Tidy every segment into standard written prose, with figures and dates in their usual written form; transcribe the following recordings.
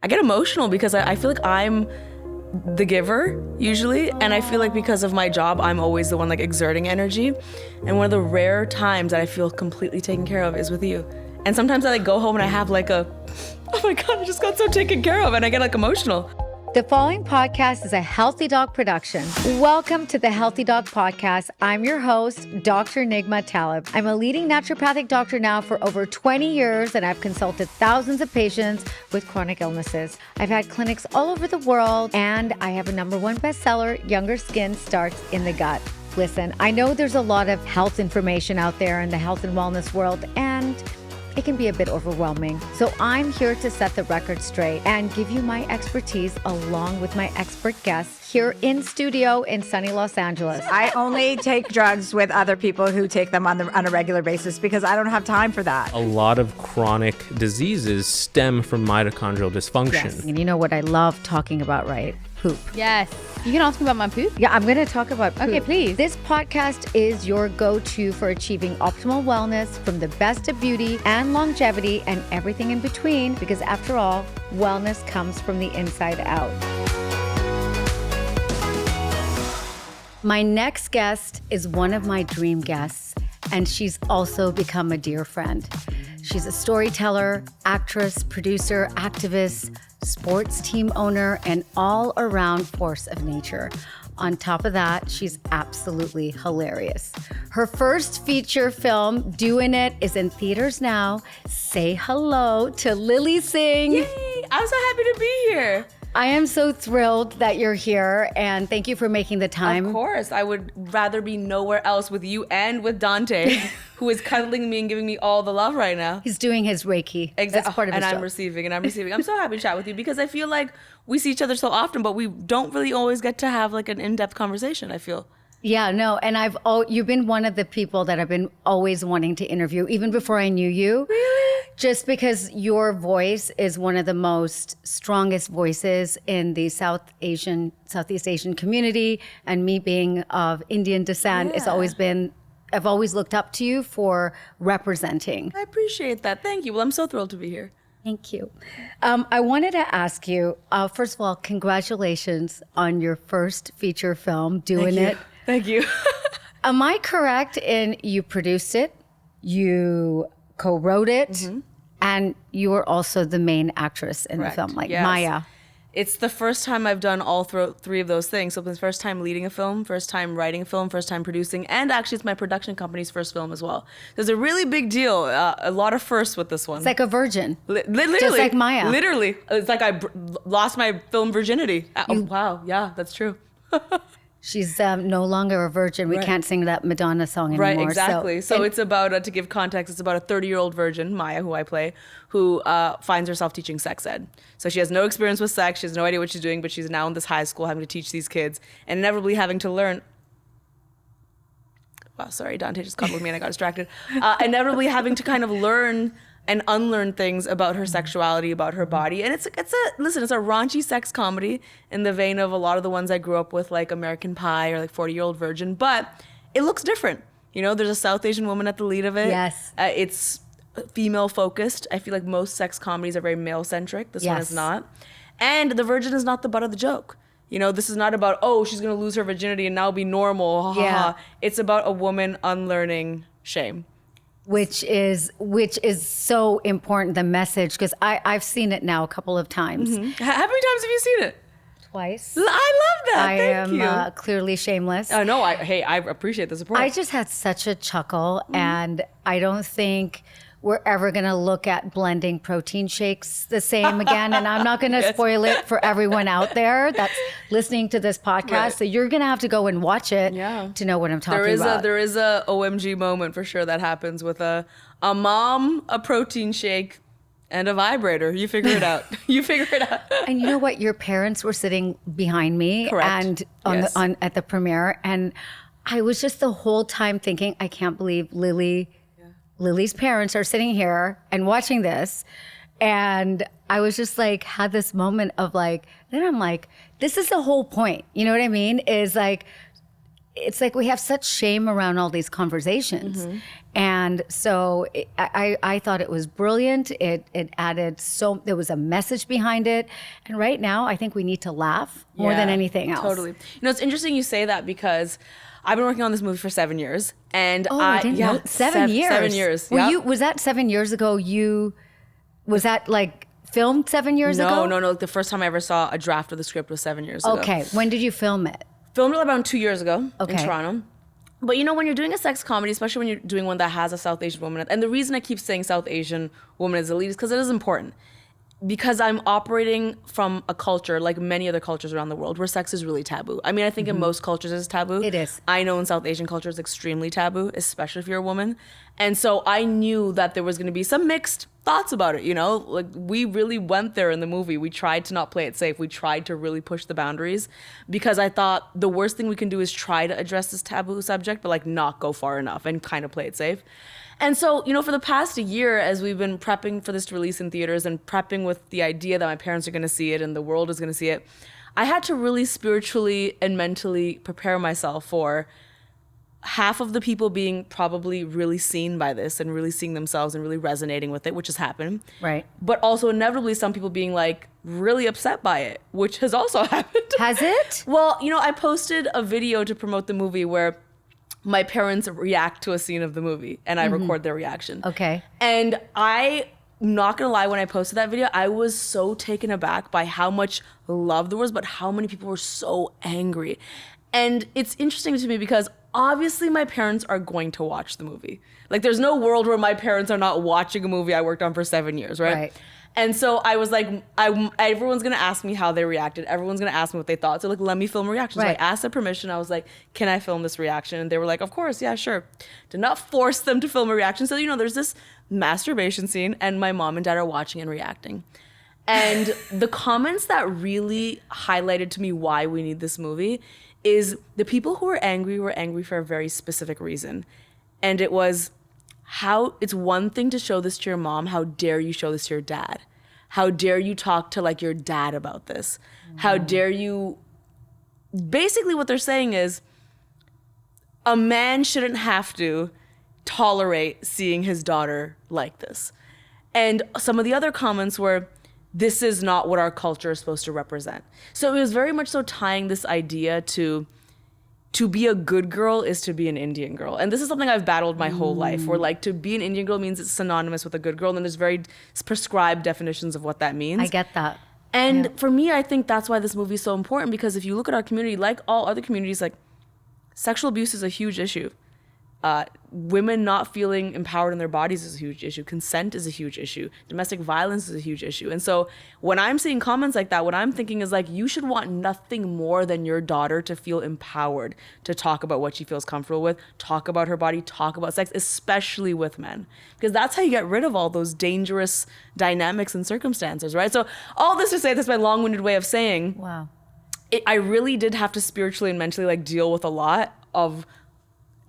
I get emotional because I feel like I'm the giver usually, and I feel like because of my job, I'm always the one like exerting energy. And one of the rare times that I feel completely taken care of is with you. And sometimes I like go home and I have like a, oh my God, I just got so taken care of, and I get like emotional. The following podcast is a Healthydoc production. Welcome to the Healthydoc podcast. I'm your host, Dr. Nigma Talib. I'm a leading naturopathic doctor now for over 20 years, and I've consulted thousands of patients with chronic illnesses. I've had clinics all over the world, and I have a #1 bestseller, Younger Skin Starts in the Gut. Listen, I know there's a lot of health information out there in the health and wellness world, and it can be a bit overwhelming. So I'm here to set the record straight and give you my expertise along with my expert guests here in studio in sunny Los Angeles. I only take drugs with other people who take them on a regular basis because I don't have time for that. A lot of chronic diseases stem from mitochondrial dysfunction. Yes. And you know what I love talking about, right? Poop. Yes. You can ask me about my poop? Yeah, I'm going to talk about poop. Okay, please. This podcast is your go-to for achieving optimal wellness from the best of beauty and longevity and everything in between, because after all, wellness comes from the inside out. My next guest is one of my dream guests, and she's also become a dear friend. She's a storyteller, actress, producer, activist, sports team owner, and all-around force of nature. On top of that, she's absolutely hilarious. Her first feature film, DOIN IT, is in theaters now. Say hello to Lilly Singh. Yay! I'm so happy to be here. I am so thrilled that you're here, and thank you for making the time. Of course, I would rather be nowhere else with you and with Dante, who is cuddling me and giving me all the love right now. He's doing his Reiki. Exactly. That's part of his and I'm job. receiving, and I'm receiving. I'm so happy to chat with you because I feel like we see each other so often, but we don't really always get to have like an in-depth conversation, I feel. Yeah, no, and you've been one of the people that I've been always wanting to interview, even before I knew you. Really? Just because your voice is one of the most strongest voices in the Southeast Asian community, and me being of Indian descent, I've always looked up to you for representing. I appreciate that. Thank you. Well, I'm so thrilled to be here. Thank you. I wanted to ask you, first of all, congratulations on your first feature film, DOIN IT. Thank you. Am I correct in you produced it, you co-wrote it, and you were also the main actress in the film, like yes. Maya? It's the first time I've done all three of those things. So it's the first time leading a film, first time writing a film, first time producing, and actually it's my production company's first film as well. There's a really big deal, a lot of firsts with this one. It's like a virgin. Literally. Just like Maya. Literally. It's like I lost my film virginity. Oh, wow. Yeah, that's true. She's no longer a virgin. We can't sing that Madonna song anymore. Right, exactly. So it's about, to give context, it's about a 30-year-old virgin, Maya, who I play, who finds herself teaching sex ed. So she has no experience with sex. She has no idea what she's doing, but she's now in this high school having to teach these kids and inevitably having to learn. Wow, sorry, Dante just cuddled me and I got distracted. Inevitably having to kind of learn and unlearn things about her sexuality, about her body. And it's a raunchy sex comedy in the vein of a lot of the ones I grew up with, like American Pie or like 40-Year-Old Virgin, but it looks different. You know, there's a South Asian woman at the lead of it. Yes. It's female focused. I feel like most sex comedies are very male centric. This one is not. And the virgin is not the butt of the joke. You know, this is not about, oh, she's going to lose her virginity and now be normal. Ha, ha, ha. It's about a woman unlearning shame. Which is so important, the message, because I've seen it now a couple of times. How many times have you seen it? Twice. I love that. Thank you. I am clearly shameless. Oh, no, I appreciate the support. I just had such a chuckle, and I don't think we're ever going to look at blending protein shakes the same again. And I'm not going to spoil it for everyone out there that's listening to this podcast. Right. So you're going to have to go and watch it to know what I'm talking about. There is a OMG moment for sure that happens with a mom, a protein shake, and a vibrator. You figure it out. You figure it out. And you know what? Your parents were sitting behind me. Correct. And at the premiere. And I was just the whole time thinking, I can't believe Lily's parents are sitting here and watching this. And I was just like, had this moment of like, then I'm like, this is the whole point. You know what I mean? Is like, it's like we have such shame around all these conversations. And so I thought it was brilliant. It added there was a message behind it. And right now, I think we need to laugh more than anything else. Totally. It's interesting you say that because I've been working on this movie for 7 years. And I didn't know. 7 years. 7 years. Was that 7 years ago? Was that like filmed 7 years ago? No. The first time I ever saw a draft of the script was 7 years ago. Okay. When did you film it? Filmed it around 2 years ago in Okay. Toronto. But when you're doing a sex comedy, especially when you're doing one that has a South Asian woman, and the reason I keep saying South Asian woman as the lead is because it is important. Because I'm operating from a culture, like many other cultures around the world, where sex is really taboo. I mean, I think in most cultures it's taboo. It is. I know in South Asian culture it's extremely taboo, especially if you're a woman. And so I knew that there was going to be some mixed thoughts about it, Like, we really went there in the movie. We tried to not play it safe. We tried to really push the boundaries because I thought the worst thing we can do is try to address this taboo subject, but, like, not go far enough and kind of play it safe. And so, for the past year, as we've been prepping for this to release in theaters and prepping with the idea that my parents are going to see it and the world is going to see it, I had to really spiritually and mentally prepare myself for half of the people being probably really seen by this and really seeing themselves and really resonating with it, which has happened. Right. But also inevitably some people being like really upset by it, which has also happened. Has it? Well, I posted a video to promote the movie where my parents react to a scene of the movie and I record their reaction. Okay. And I'm not gonna lie, when I posted that video, I was so taken aback by how much love there was, but how many people were so angry. And it's interesting to me because obviously my parents are going to watch the movie. Like, there's no world where my parents are not watching a movie I worked on for 7 years, right? Right. And so I was like, everyone's going to ask me how they reacted. Everyone's going to ask me what they thought. So, like, let me film a reaction. Right. So I asked their permission. I was like, can I film this reaction? And they were like, of course, yeah, sure. Did not force them to film a reaction. So, there's this masturbation scene and my mom and dad are watching and reacting. And the comments that really highlighted to me why we need this movie is the people who were angry for a very specific reason. And it was, it's one thing to show this to your mom. How dare you show this to your dad? How dare you talk to, like, your dad about this? How dare you? Basically what they're saying is a man shouldn't have to tolerate seeing his daughter like this. And some of the other comments were, this is not what our culture is supposed to represent. So it was very much so tying this idea to be a good girl is to be an Indian girl. And this is something I've battled my whole life, where, like, to be an Indian girl means it's synonymous with a good girl. And there's very prescribed definitions of what that means. I get that. And for me, I think that's why this movie is so important, because if you look at our community, like all other communities, like, sexual abuse is a huge issue. Women not feeling empowered in their bodies is a huge issue. Consent is a huge issue. Domestic violence is a huge issue. And so when I'm seeing comments like that, what I'm thinking is, like, you should want nothing more than your daughter to feel empowered to talk about what she feels comfortable with, talk about her body, talk about sex, especially with men. Because that's how you get rid of all those dangerous dynamics and circumstances, right? So all this to say, that's my long-winded way of saying, Wow. I really did have to spiritually and mentally, like, deal with a lot of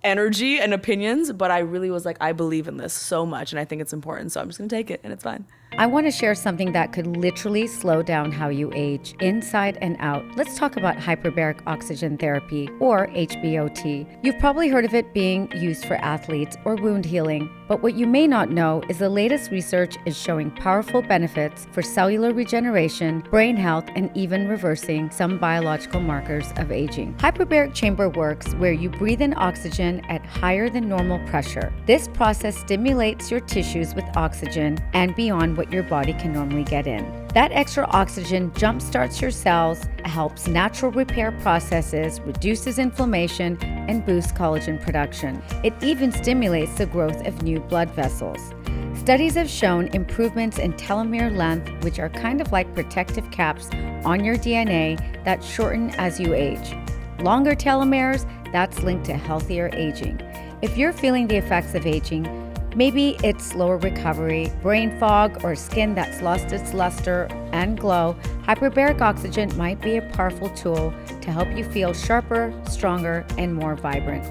energy and opinions, but I really was like, I believe in this so much and I think it's important, so I'm just gonna take it and it's fine. I want to share something that could literally slow down how you age, inside and out. Let's talk about hyperbaric oxygen therapy, or HBOT. You've probably heard of it being used for athletes or wound healing, but what you may not know is the latest research is showing powerful benefits for cellular regeneration, brain health, and even reversing some biological markers of aging. Hyperbaric chamber works where you breathe in oxygen at higher than normal pressure. This process stimulates your tissues with oxygen and beyond what your body can normally get in. That extra oxygen jumpstarts your cells, helps natural repair processes, reduces inflammation, and boosts collagen production. It even stimulates the growth of new blood vessels. Studies have shown improvements in telomere length, which are kind of like protective caps on your DNA that shorten as you age. Longer telomeres, that's linked to healthier aging. If you're feeling the effects of aging, maybe it's slower recovery, brain fog, or skin that's lost its luster and glow, hyperbaric oxygen might be a powerful tool to help you feel sharper, stronger, and more vibrant.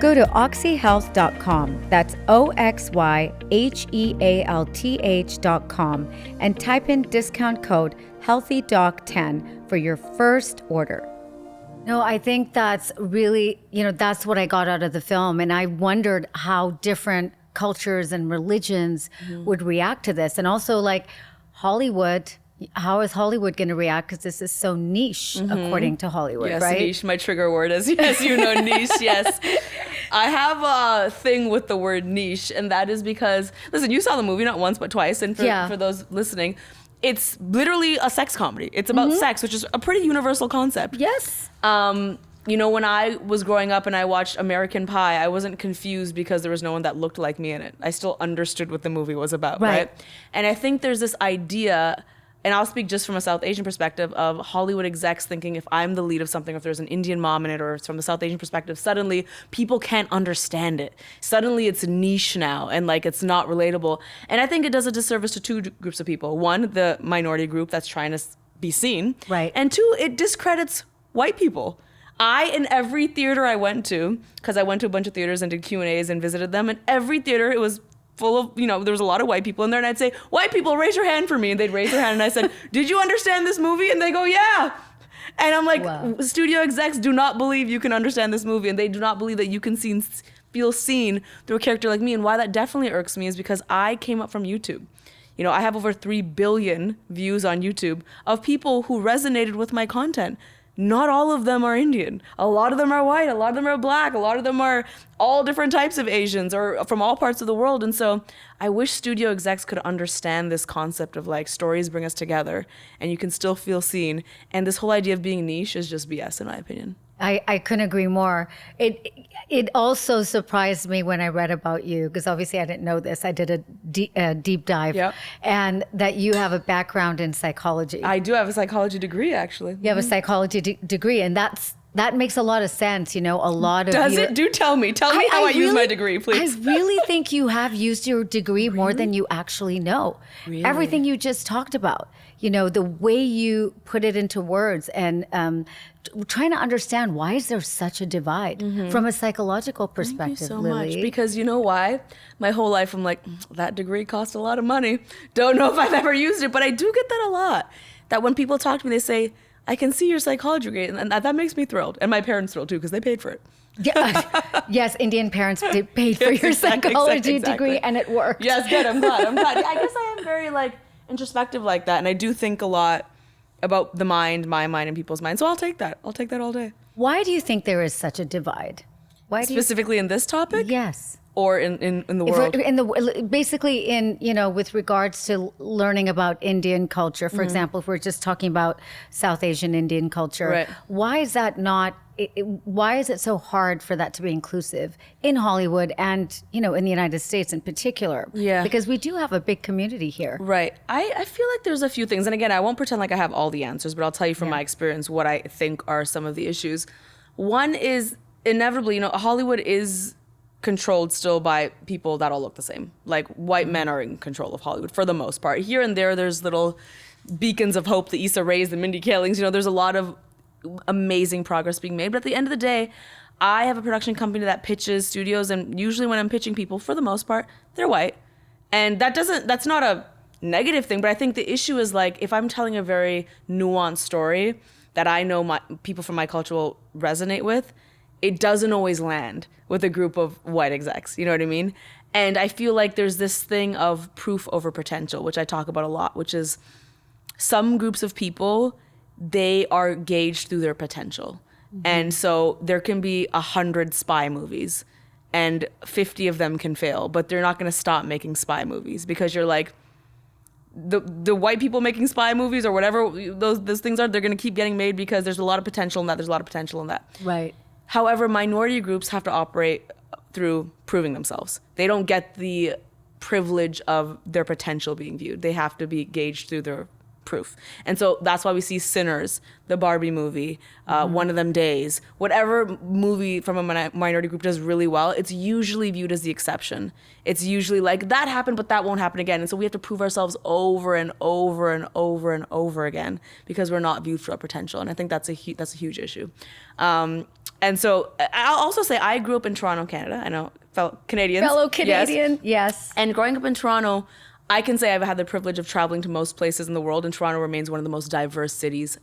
Go to oxyhealth.com, that's OXYHEALTH.com, and type in discount code HEALTHYDOC10 for your first order. No, I think that's really, that's what I got out of the film. And I wondered how different cultures and religions would react to this. And also, like, Hollywood, how is Hollywood going to react? Because this is so niche, according to Hollywood, Yes, right? niche, my trigger word is, yes, niche, yes. I have a thing with the word niche, and that is because, listen, you saw the movie not once but twice, and for those listening, it's literally a sex comedy. It's about sex, which is a pretty universal concept. Yes. When I was growing up and I watched American Pie, I wasn't confused because there was no one that looked like me in it. I still understood what the movie was about, right? And I think there's this idea, and I'll speak just from a South Asian perspective, of Hollywood execs thinking if I'm the lead of something, if there's an Indian mom in it, or it's from the South Asian perspective, suddenly people can't understand it. Suddenly it's niche now, and like it's not relatable. And I think it does a disservice to two groups of people. One, the minority group that's trying to be seen. Right. And two, it discredits white people. In every theater I went to, because I went to a bunch of theaters and did Q&As and visited them, and every theater it was full of, there was a lot of white people in there, and I'd say, white people, raise your hand for me. And they'd raise their hand, and I said, did you understand this movie? And they go, yeah. And I'm like, wow. Studio execs do not believe you can understand this movie, and they do not believe that you can feel seen through a character like me. And why that definitely irks me is because I came up from YouTube. I have over 3 billion views on YouTube of people who resonated with my content. Not all of them are Indian. A lot of them are white. A lot of them are black. A lot of them are all different types of Asians or from all parts of the world. And so I wish studio execs could understand this concept of like stories bring us together and you can still feel seen. And this whole idea of being niche is just BS in my opinion. I couldn't agree more. It also surprised me when I read about you, because obviously I didn't know this. I did a deep dive, and that you have a background in psychology. I do have a psychology degree, actually. You have a psychology degree, and that makes a lot of sense. A lot of Does it? Do tell me. Tell me how I use my degree, please. I really think you have used your degree more than you actually know. Really? Everything you just talked about, the way you put it into words, and trying to understand why is there such a divide from a psychological perspective. Thank you so Lily. much. Because you know why? My whole life I'm like, that degree cost a lot of money. Don't know if I've ever used it, but I do get that a lot. That when people talk to me, they say, I can see your psychology degree, and that makes me thrilled. And my parents thrilled too, because they paid for it. Yeah, yes, Indian parents paid for your psychology degree, and it worked. Yes, good. I'm glad. I guess I am very introspective like that, and I do think a lot about the mind, my mind, and people's minds. So I'll take that. I'll take that all day. Why do you think there is such a divide? Why specifically in this topic? Yes. Or in the world? Basically with regards to learning about Indian culture, for example, if we're just talking about South Asian Indian culture, right. Why is that not, why is it so hard for that to be inclusive in Hollywood and, in the United States in particular? Yeah. Because we do have a big community here. Right. I feel like there's a few things, and again, I won't pretend like I have all the answers, but I'll tell you from my experience what I think are some of the issues. One is inevitably, Hollywood is controlled still by people that all look the same. Like white men are in control of Hollywood for the most part. Here and there's little beacons of hope, the Issa Raes, the Mindy Kalings, there's a lot of amazing progress being made. But at the end of the day, I have a production company that pitches studios, and usually when I'm pitching people, for the most part, they're white. And that's not a negative thing, but I think the issue is like, if I'm telling a very nuanced story that I know people from my culture will resonate with, it doesn't always land with a group of white execs. You know what I mean? And I feel like there's this thing of proof over potential, which I talk about a lot, which is some groups of people, they are gauged through their potential. And so there can be 100 spy movies and 50 of them can fail, but they're not going to stop making spy movies because you're like, the white people making spy movies or whatever those things are, they're going to keep getting made because there's a lot of potential in that. There's a lot of potential in that. Right. However, minority groups have to operate through proving themselves. They don't get the privilege of their potential being viewed. They have to be gauged through their proof. And so that's why we see Sinners, the Barbie movie, One of Them Days, whatever movie from a minority group does really well, it's usually viewed as the exception. It's usually like, that happened, but that won't happen again. And so we have to prove ourselves over and over and over and over again because we're not viewed for our potential. And I think that's a huge issue. And so I'll also say I grew up in Toronto, Canada. I know, fellow Canadian. Yes. And growing up in Toronto, I can say I've had the privilege of traveling to most places in the world, and Toronto remains one of the most diverse cities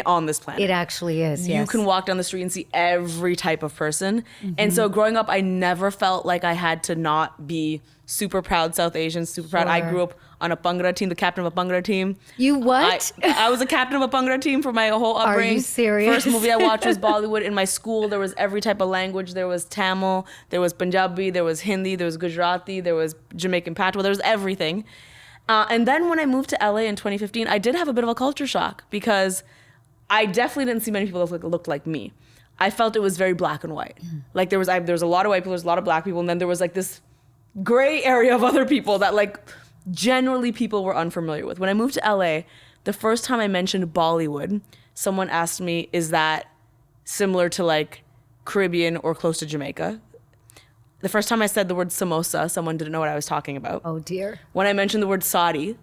on this planet. It actually is. You Yes. can walk down the street and see every type of person. And so growing up, I never felt like I had to not be super proud South Asian, super proud. I Sure. grew up on a Bhangra team, the captain of a Bhangra team. You what? I was a captain of a Bhangra team for my whole upbringing. Are you serious? First movie I watched was Bollywood. In my school, there was every type of language. There was Tamil, there was Punjabi, there was Hindi, there was Gujarati, there was Jamaican Patois, there was everything. And then when I moved to LA in 2015, I did have a bit of a culture shock because I definitely didn't see many people that looked like me. I felt it was very black and white. Like there was a lot of white people, there's a lot of black people, and then there was like this gray area of other people that like generally people were unfamiliar with. When I moved to LA, the first time I mentioned Bollywood, someone asked me, is that similar to like Caribbean or close to Jamaica? The first time I said the word samosa, someone didn't know what I was talking about. Oh dear. When I mentioned the word Saudi,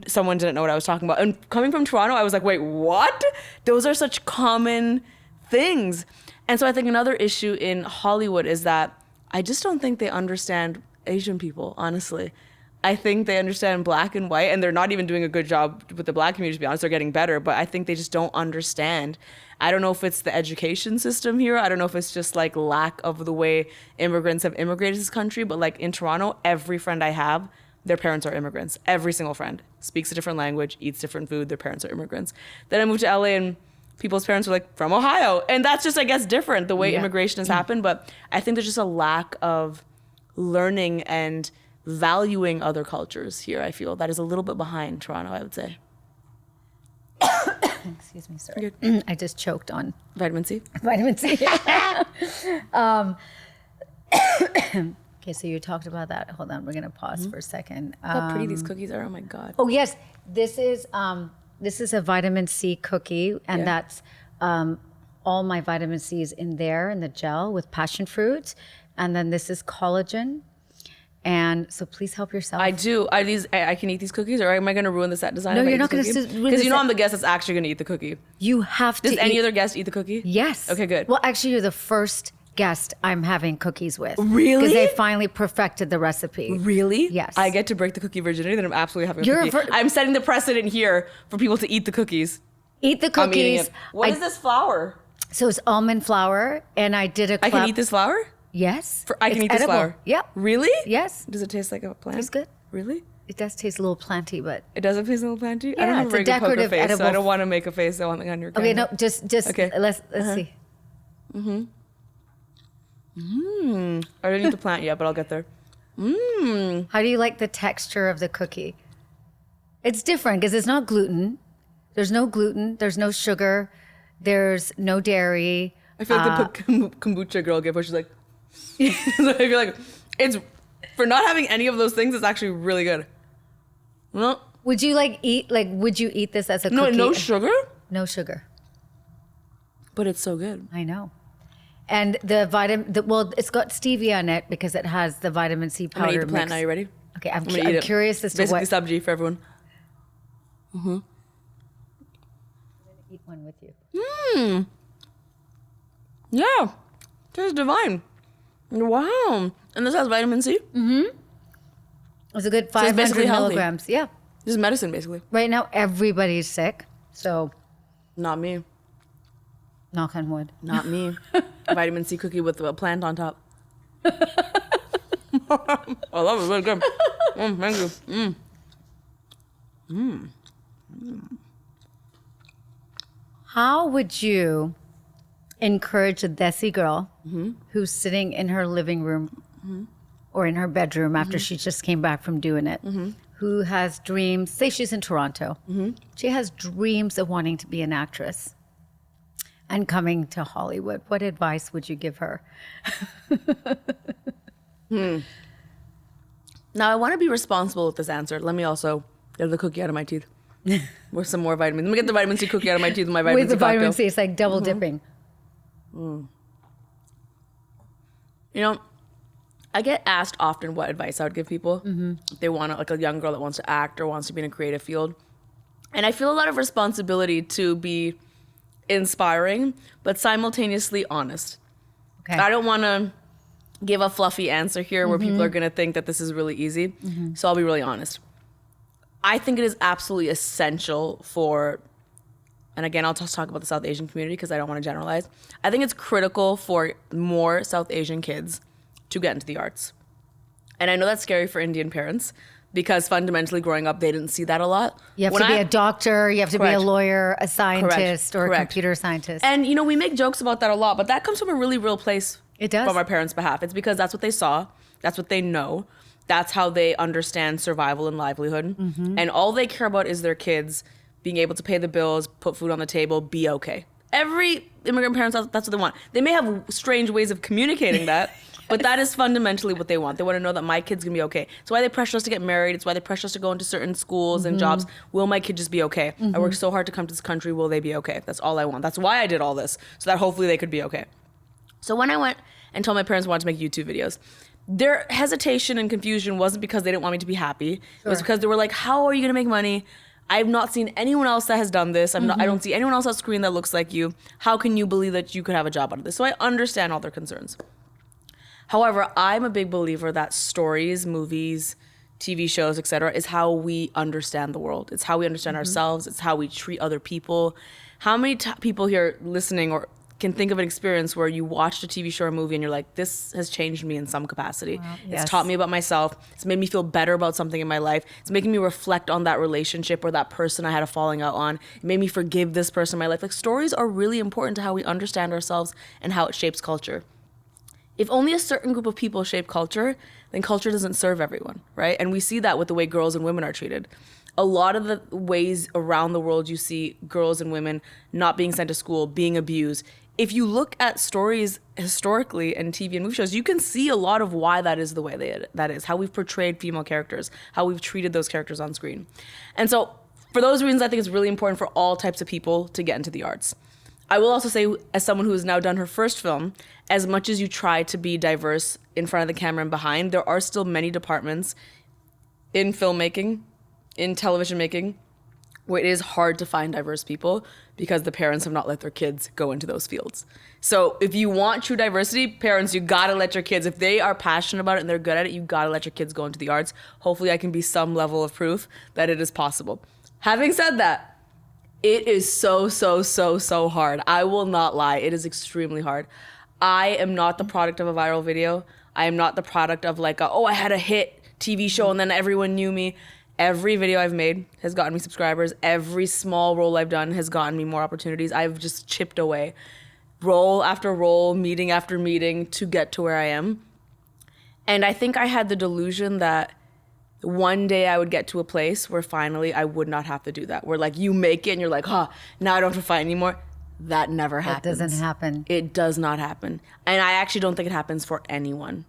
someone didn't know what I was talking about. And coming from Toronto, I was like, wait, what? Those are such common things. And so I think another issue in Hollywood is that I just don't think they understand Asian people, honestly. I think they understand black and white, and they're not even doing a good job with the black community, to be honest. They're getting better, but I think they just don't understand. I don't know if it's the education system here. I don't know if it's just like lack of the way immigrants have immigrated to this country, but like in Toronto, every friend I have, their parents are immigrants. Every single friend speaks a different language, eats different food, their parents are immigrants. Then I moved to LA and people's parents were like from Ohio. And that's just, I guess, different the way immigration has happened. But I think there's just a lack of learning and valuing other cultures here, I feel. That is a little bit behind Toronto, I would say. Excuse me, sorry. I just choked on Vitamin C? vitamin C. Okay, so you talked about that. Hold on, we're gonna pause for a second. Look how pretty these cookies are. Oh my God. Oh yes, this is a vitamin C cookie, and Yeah. that's all my vitamin C is in there in the gel with passion fruit, and then this is collagen. And so please help yourself. I do. I can eat these cookies, or am I going to ruin the set design? No, if I you're eat not this gonna cookie? ruin the Because you know set- I'm the guest that's actually going to eat the cookie. You have to Does any eat. other guest eat the cookie? Yes. Okay, good. Well, actually, you're the first guest I'm having cookies with. Really? Because they finally perfected the recipe. Really? Yes. I get to break the cookie virginity, then I'm absolutely having a You're cookie. I'm setting the precedent here for people to eat the cookies. Eat the I'm eating cookies. it. What is this flour? So it's almond flour, and I did a I club. can eat this flour? Yes. I can It's eat this edible. flour? Yep. Really? Yes. Does it taste like a plant? Tastes good. Really? It does taste a little planty, but It doesn't taste a little planty? I Yeah, don't have a it's a very good poker decorative face, so I edible- don't want to make a face on your camera. okay. No, just Okay. let's see. I don't eat the plant yet, but I'll get there. How do you like the texture of the cookie? It's different because it's not gluten. There's no gluten. There's no sugar. There's no dairy. I feel like the kombucha girl gift where she's like, I feel like it's, for not having any of those things, it's actually really good. No, Would you would you eat this as a no, cookie? no sugar, No sugar. but it's so good. I know. And the well, it's got stevia in it because it has the vitamin C I'm powder gonna eat the plant mix. now. You ready? Okay, I'm gonna eat it. curious as to Basically what. sabji for everyone. Eat one with you. Yeah, tastes divine. Wow, and this has vitamin C. It's a good it's 500 basically healthy. milligrams. Yeah. This is medicine, basically. Right now, everybody's sick. So, Not me. knock on wood. Not me. Vitamin C cookie with a plant on top. I love it. Really good. Thank you. How would you encourage a desi girl who's sitting in her living room or in her bedroom after she just came back from doing it, who has dreams, say she's in Toronto, she has dreams of wanting to be an actress and coming to Hollywood? What advice would you give her? Now, I want to be responsible with this answer. Let me also get the cookie out of my teeth. With some more vitamins. Let me get the vitamin C cookie out of my teeth with my vitamin With the C cocktail. vitamin C, it's like double dipping. You know, I get asked often what advice I would give people. If they want to, like a young girl that wants to act or wants to be in a creative field. And I feel a lot of responsibility to be inspiring, but simultaneously honest. Okay. I don't want to give a fluffy answer here where people are going to think that this is really easy. So I'll be really honest. I think it is absolutely essential for and again, I'll just talk about the South Asian community because I don't want to generalize. I think it's critical for more South Asian kids to get into the arts. And I know that's scary for Indian parents because fundamentally growing up, they didn't see that a lot. You have to be a doctor, you have to be a lawyer, a scientist, or a computer scientist. And, we make jokes about that a lot, but that comes from a really real place. It does. From our parents' behalf. It's because that's what they saw. That's what they know. That's how they understand survival and livelihood. Mm-hmm. And all they care about is their kids being able to pay the bills, put food on the table, be okay. Every immigrant parent, that's what they want. They may have strange ways of communicating that, but that is fundamentally what they want. They want to know that my kid's going to be okay. It's why they pressure us to get married. It's why they pressure us to go into certain schools and jobs. Will my kid just be okay? I worked so hard to come to this country. Will they be okay? That's all I want. That's why I did all this, so that hopefully they could be okay. So when I went and told my parents I wanted to make YouTube videos, their hesitation and confusion wasn't because they didn't want me to be happy. It was because they were like, how are you going to make money? I've not seen anyone else that has done this. I don't see anyone else on screen that looks like you. How can you believe that you could have a job out of this? So I understand all their concerns. However, I'm a big believer that stories, movies, TV shows, etc., is how we understand the world. It's how we understand ourselves. It's how we treat other people. How many people here listening or can think of an experience where you watched a TV show or movie and you're like, this has changed me in some capacity. Wow, yes. It's taught me about myself. It's made me feel better about something in my life. It's making me reflect on that relationship or that person I had a falling out on. It made me forgive this person in my life. Like, stories are really important to how we understand ourselves and how it shapes culture. If only a certain group of people shape culture, then culture doesn't serve everyone, right? And we see that with the way girls and women are treated. A lot of the ways around the world you see girls and women not being sent to school, being abused. If you look at stories historically and TV and movie shows, you can see a lot of why that is the way that is, how we've portrayed female characters, how we've treated those characters on screen. And so for those reasons, I think it's really important for all types of people to get into the arts. I will also say, as someone who has now done her first film, as much as you try to be diverse in front of the camera and behind, there are still many departments in filmmaking, in television making, where it is hard to find diverse people because the parents have not let their kids go into those fields. So if you want true diversity, parents, you gotta let your kids, if they are passionate about it and they're good at it, you gotta let your kids go into the arts. Hopefully I can be some level of proof that it is possible. Having said that, it is so hard. I will not lie. It is extremely hard. I am not the product of a viral video. I am not the product of like, I had a hit TV show and then everyone knew me. Every video I've made has gotten me subscribers. Every small role I've done has gotten me more opportunities. I've just chipped away, role after role, meeting after meeting to get to where I am. And I think I had the delusion that one day I would get to a place where finally I would not have to do that. Where like you make it and you're like, now I don't have to fight anymore. That never happens. That doesn't happen. It does not happen. And I actually don't think it happens for anyone.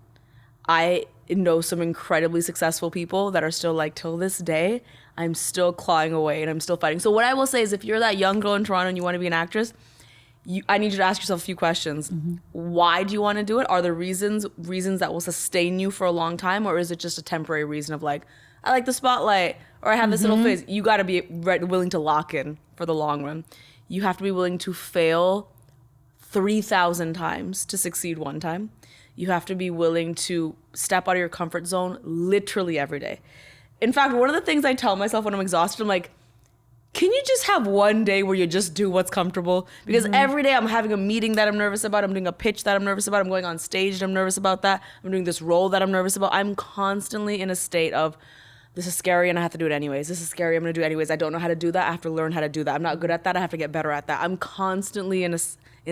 I know some incredibly successful people that are still like, till this day, I'm still clawing away and I'm still fighting. So what I will say is if you're that young girl in Toronto and you want to be an actress, I need you to ask yourself a few questions. Mm-hmm. Why do you want to do it? Are there reasons that will sustain you for a long time? Or is it just a temporary reason of like, I like the spotlight or I have this little phase? You got to be willing to lock in for the long run. You have to be willing to fail 3,000 times to succeed one time. You have to be willing to step out of your comfort zone literally every day. In fact, one of the things I tell myself when I'm exhausted, I'm like, can you just have one day where you just do what's comfortable? Because every day I'm having a meeting that I'm nervous about. I'm doing a pitch that I'm nervous about. I'm going on stage and I'm nervous about that. I'm doing this role that I'm nervous about. I'm constantly in a state of, this is scary and I have to do it anyways. This is scary, I'm gonna do it anyways. I don't know how to do that. I have to learn how to do that. I'm not good at that. I have to get better at that. I'm constantly in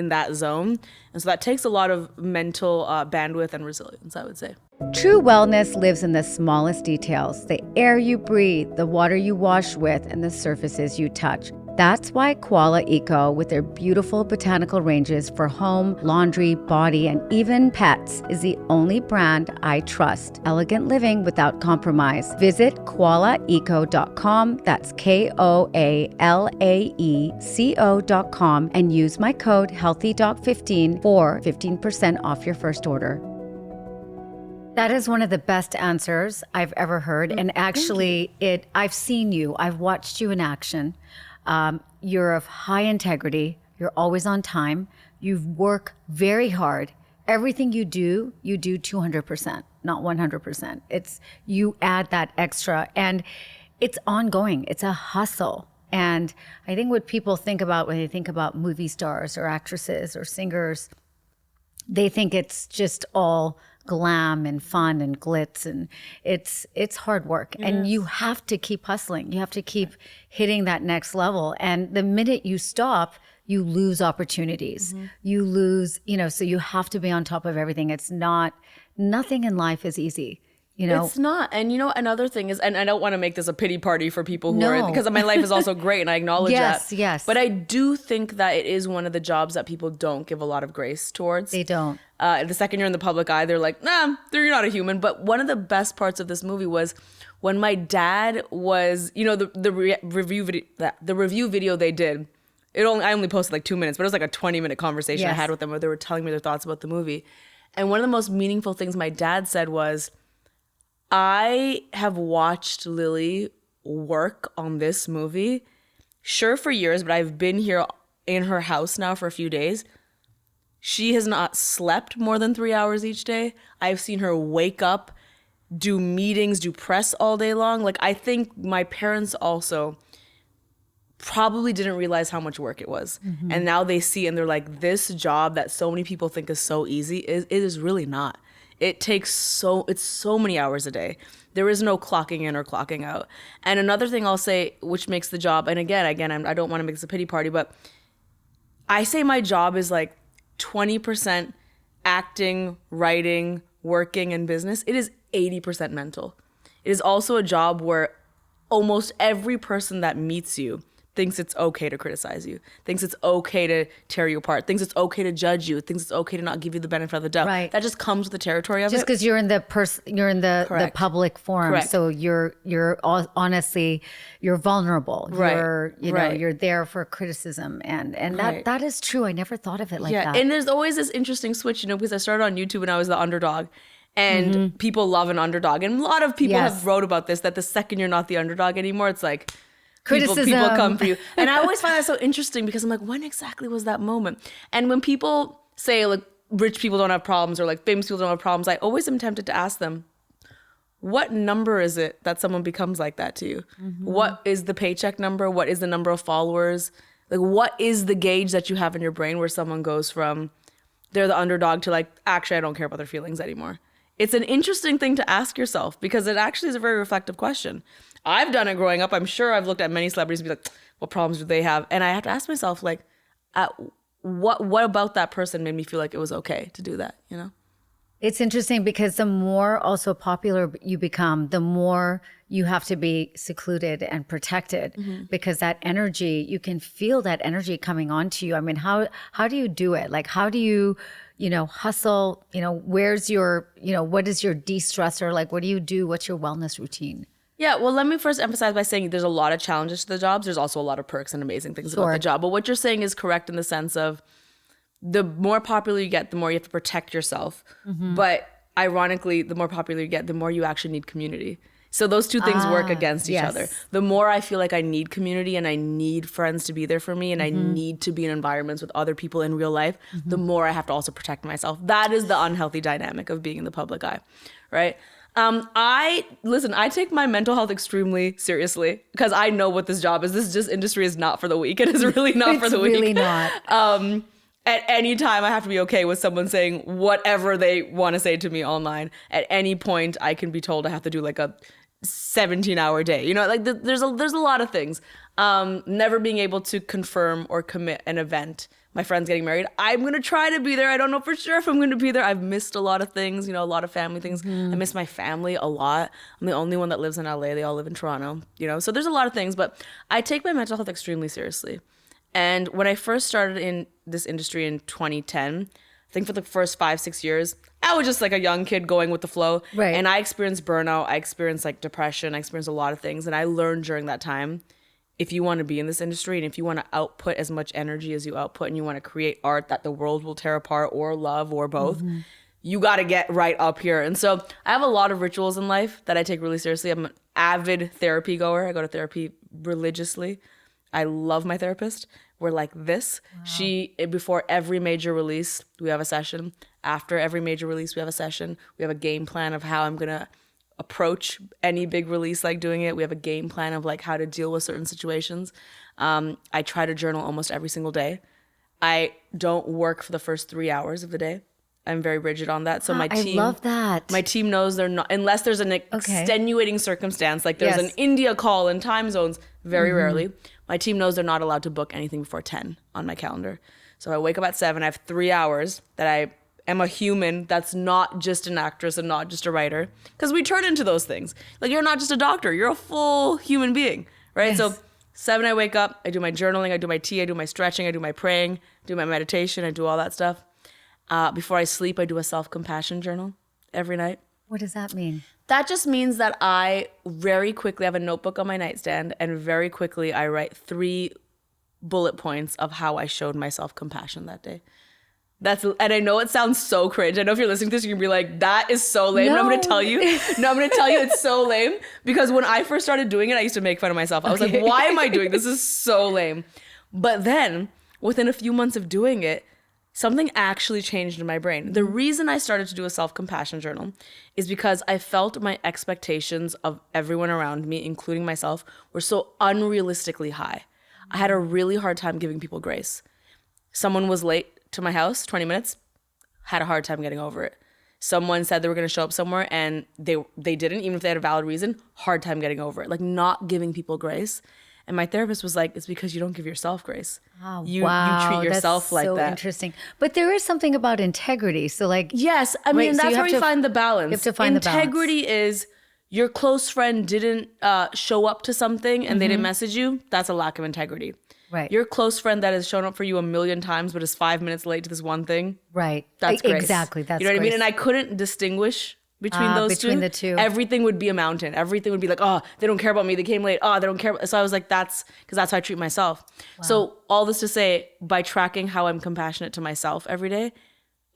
that zone. And so that takes a lot of mental bandwidth and resilience, I would say. True wellness lives in the smallest details, the air you breathe, the water you wash with, and the surfaces you touch. That's why Koala Eco, with their beautiful botanical ranges for home, laundry, body, and even pets, is the only brand I trust. Elegant living without compromise. Visit koalaeco.com, that's KOALAECO.com, and use my code HEALTHYDOC15 for 15% off your first order. That is one of the best answers I've ever heard. And actually, I've seen you. I've watched you in action. You're of high integrity. You're always on time. You work very hard. Everything you do 200%, not 100%. You add that extra and it's ongoing. It's a hustle. And I think what people think about when they think about movie stars or actresses or singers, they think it's just all glam and fun and glitz, and it's hard work. Yes. And you have to keep hustling. You have to keep hitting that next level. And the minute you stop, you lose opportunities. You lose, so you have to be on top of everything. Nothing in life is easy. It's not. And another thing is, and I don't want to make this a pity party for people who are, because my life is also great and I acknowledge that. Yes. But I do think that it is one of the jobs that people don't give a lot of grace towards. They don't. The second you're in the public eye, they're like, nah, you're not a human. But one of the best parts of this movie was when my dad was, the review video they did. I only posted like 2 minutes, but it was like a 20-minute conversation I had with them where they were telling me their thoughts about the movie. And one of the most meaningful things my dad said was, I have watched Lilly work on this movie, sure, for years, but I've been here in her house now for a few days. She has not slept more than 3 hours each day. I've seen her wake up, do meetings, do press all day long. Like, I think my parents also probably didn't realize how much work it was. And now they see and they're like, this job that so many people think is so easy, it is really not. It takes it's so many hours a day. There is no clocking in or clocking out. And another thing I'll say, which makes the job, and again, I don't want to make this a pity party, but I say my job is like 20% acting, writing, working, and business. It is 80% mental. It is also a job where almost every person that meets you thinks it's okay to criticize you, thinks it's okay to tear you apart, thinks it's okay to judge you, thinks it's okay to not give you the benefit of the doubt. Right. That just comes with the territory of just it. Just because you're in the public forum. Correct. So you're honestly, you're vulnerable. Right. You're there for criticism. And that is true. I never thought of it like that. And there's always this interesting switch, because I started on YouTube and I was the underdog. And people love an underdog. And a lot of people have wrote about this, that the second you're not the underdog anymore, it's like, People come for you. And I always find that so interesting because I'm like, when exactly was that moment? And when people say like rich people don't have problems or like famous people don't have problems, I always am tempted to ask them, what number is it that someone becomes like that to you? What is the paycheck number? What is the number of followers? Like, what is the gauge that you have in your brain where someone goes from they're the underdog to like, actually, I don't care about their feelings anymore? It's an interesting thing to ask yourself because it actually is a very reflective question. I've done it growing up. I'm sure I've looked at many celebrities and be like, what problems do they have? And I have to ask myself, like, what about that person made me feel like it was okay to do that, It's interesting because the more also popular you become, the more you have to be secluded and protected because that energy, you can feel that energy coming onto you. I mean, how do you do it? Like, how do you, hustle? Where's your, what is your de-stressor? Like, what do you do? What's your wellness routine? Yeah, well, let me first emphasize by saying there's a lot of challenges to the jobs. There's also a lot of perks and amazing things about the job. But what you're saying is correct in the sense of the more popular you get, the more you have to protect yourself. But ironically, the more popular you get, the more you actually need community. So those two things work against each other. The more I feel like I need community and I need friends to be there for me and I need to be in environments with other people in real life, the more I have to also protect myself. That is the unhealthy dynamic of being in the public eye, right? I take my mental health extremely seriously because I know what this job is. This industry is not for the weak. It is really not for the weak. It's really not. At any time, I have to be okay with someone saying whatever they want to say to me online. At any point, I can be told I have to do like a 17-hour day. There's a lot of things. Never being able to confirm or commit an event. My friend's getting married. I'm going to try to be there. I don't know for sure if I'm going to be there. I've missed a lot of things, a lot of family things. I miss my family a lot. I'm the only one that lives in LA. They all live in Toronto, So there's a lot of things, but I take my mental health extremely seriously. And when I first started in this industry in 2010, I think for the first 5-6 years, I was just like a young kid going with the flow. Right. And I experienced burnout. I experienced like depression. I experienced a lot of things. And I learned during that time, if you want to be in this industry and if you want to output as much energy as you output and you want to create art that the world will tear apart or love or both, you got to get right up here. And so I have a lot of rituals in life that I take really seriously. I'm an avid therapy goer. I go to therapy religiously. I love my therapist. We're like this. Wow. Before every major release, we have a session. After every major release, we have a session. We have a game plan of how I'm going to approach any big release like doing it. We have a game plan of like how to deal with certain situations. I try to journal almost every single day. I don't work for the first 3 hours of the day. I'm very rigid on that. So my team, I love that. My team knows they're not, unless there's an extenuating circumstance, like there's an India call in time zones, very rarely. My team knows they're not allowed to book anything before 10 on my calendar. So I wake up at 7. I have 3 hours that I am a human that's not just an actress and not just a writer. Because we turn into those things. Like you're not just a doctor, you're a full human being, right? Yes. So 7, I wake up, I do my journaling, I do my tea, I do my stretching, I do my praying, do my meditation, I do all that stuff. Before I sleep, I do a self-compassion journal every night. What does that mean? That just means that I very quickly have a notebook on my nightstand and very quickly I write 3 bullet points of how I showed myself compassion that day. And I know it sounds so cringe. I know if you're listening to this, you're gonna be like, that is so lame. No. And I'm gonna tell you it's so lame. Because when I first started doing it, I used to make fun of myself. I was like, why am I doing this? This is so lame. But then within a few months of doing it, something actually changed in my brain. The reason I started to do a self-compassion journal is because I felt my expectations of everyone around me, including myself, were so unrealistically high. I had a really hard time giving people grace. Someone was late to my house, 20 minutes, had a hard time getting over it. Someone said they were going to show up somewhere and they didn't, even if they had a valid reason, hard time getting over it. Like not giving people grace. And my therapist was like, it's because you don't give yourself grace. Oh, you treat yourself that's like so that. Interesting. But there is something about integrity. So like, yes, I mean, that's where you find the balance. You have to find integrity is your close friend didn't show up to something and they didn't message you. That's a lack of integrity. Right. Your close friend that has shown up for you 1,000,000 times but is 5 minutes late to this one thing. Right. That's grace. Exactly. That's you know what grace. I mean? And I couldn't distinguish between those two. Between the two. Everything would be a mountain. Everything would be like, oh, they don't care about me. They came late. Oh, they don't care. So I was like, that's because that's how I treat myself. Wow. So all this to say, by tracking how I'm compassionate to myself every day,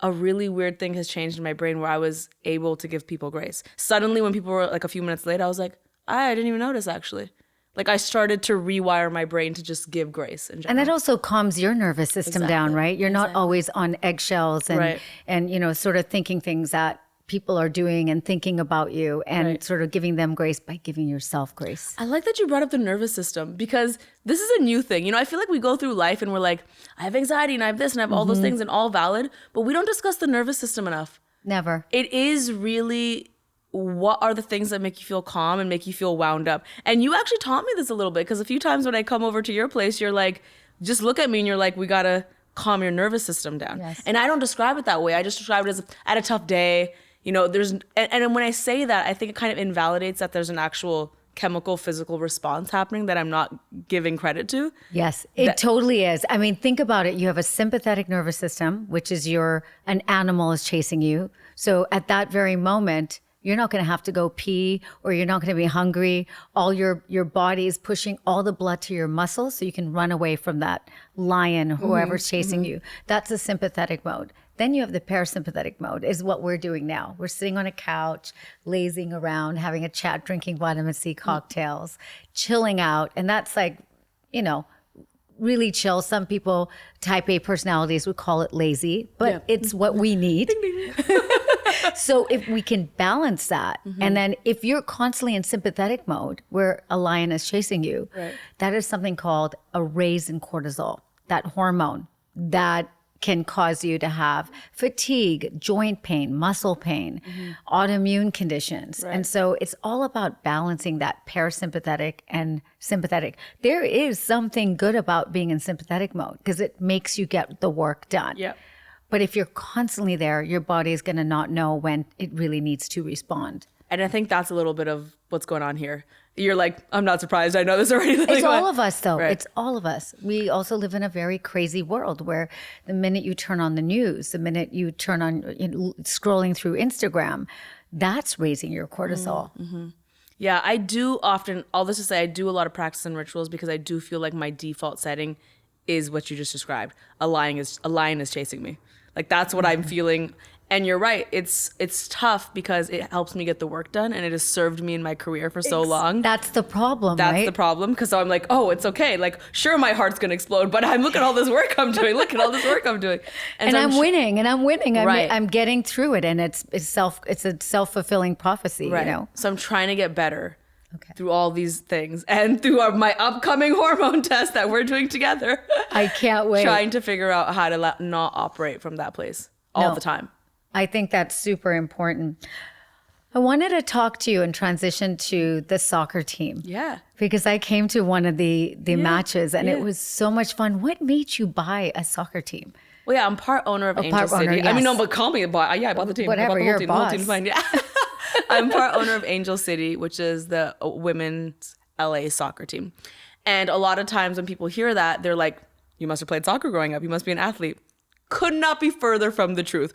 a really weird thing has changed in my brain where I was able to give people grace. Suddenly when people were like a few minutes late, I was like, I didn't even notice actually. Like I started to rewire my brain to just give grace in general. And that also calms your nervous system down, right? You're not always on eggshells and you know, sort of thinking things that people are doing and thinking about you and sort of giving them grace by giving yourself grace. I like that you brought up the nervous system because this is a new thing. You know, I feel like we go through life and we're like, I have anxiety and I have this and I have all those things and all valid, but we don't discuss the nervous system enough. Never. It is really what are the things that make you feel calm and make you feel wound up. And you actually taught me this a little bit because a few times when I come over to your place, you're like, just look at me and you're like, we gotta calm your nervous system down. Yes. And I don't describe it that way. I just describe it as I had a tough day. You know, and when I say that, I think it kind of invalidates that there's an actual chemical, physical response happening that I'm not giving credit to. Yes, it totally is. I mean, think about it. You have a sympathetic nervous system, which is an animal is chasing you. So at that very moment, you're not going to have to go pee or you're not going to be hungry. All your body is pushing all the blood to your muscles so you can run away from that lion, whoever's chasing you. That's a sympathetic mode. Then you have the parasympathetic mode is what we're doing now. We're sitting on a couch, lazing around, having a chat, drinking vitamin C cocktails, chilling out. And that's like, you know, really chill. Some people, type A personalities would call it lazy, but it's what we need. So if we can balance that, and then if you're constantly in sympathetic mode where a lion is chasing you, that is something called a raise in cortisol, that hormone that can cause you to have fatigue, joint pain, muscle pain, autoimmune conditions. And so it's all about balancing that parasympathetic and sympathetic. There is something good about being in sympathetic mode because it makes you get the work done. Yeah. But if you're constantly there, your body is going to not know when it really needs to respond. And I think that's a little bit of what's going on here. You're like, I'm not surprised. I know this already. It's all of us, though. Right. It's all of us. We also live in a very crazy world where the minute you turn on the news, the minute you turn on scrolling through Instagram, that's raising your cortisol. Yeah, I do often, all this to say, I do a lot of practice and rituals because I do feel like my default setting is what you just described. A lion is chasing me. Like that's what I'm feeling. And you're right. It's tough because it helps me get the work done, and it has served me in my career for so long. That's the problem, That's right? the problem. Because so I'm like, oh, it's okay. Like, sure, my heart's gonna explode, but look at all this work I'm doing. Look at all this work I'm doing, And so I'm winning, and I'm winning. Right. I'm getting through it, and it's a self-fulfilling prophecy, Right. you know. So I'm trying to get better Okay. through all these things, and through my upcoming hormone test that we're doing together. I can't wait. Trying to figure out how to not operate from that place all No. the time. I think that's super important. I wanted to talk to you and transition to the soccer team. Yeah. Because I came to one of the matches and it was so much fun. What made you buy a soccer team? Well, yeah, I'm part owner of Angel part City. owner, I mean, yes. no, but call me. I bought the team. Whatever, I bought the you're whole a team. The whole boss. team's fine. Yeah. I'm part owner of Angel City, which is the women's LA soccer team. And a lot of times when people hear that, they're like, you must have played soccer growing up. You must be an athlete. Could not be further from the truth.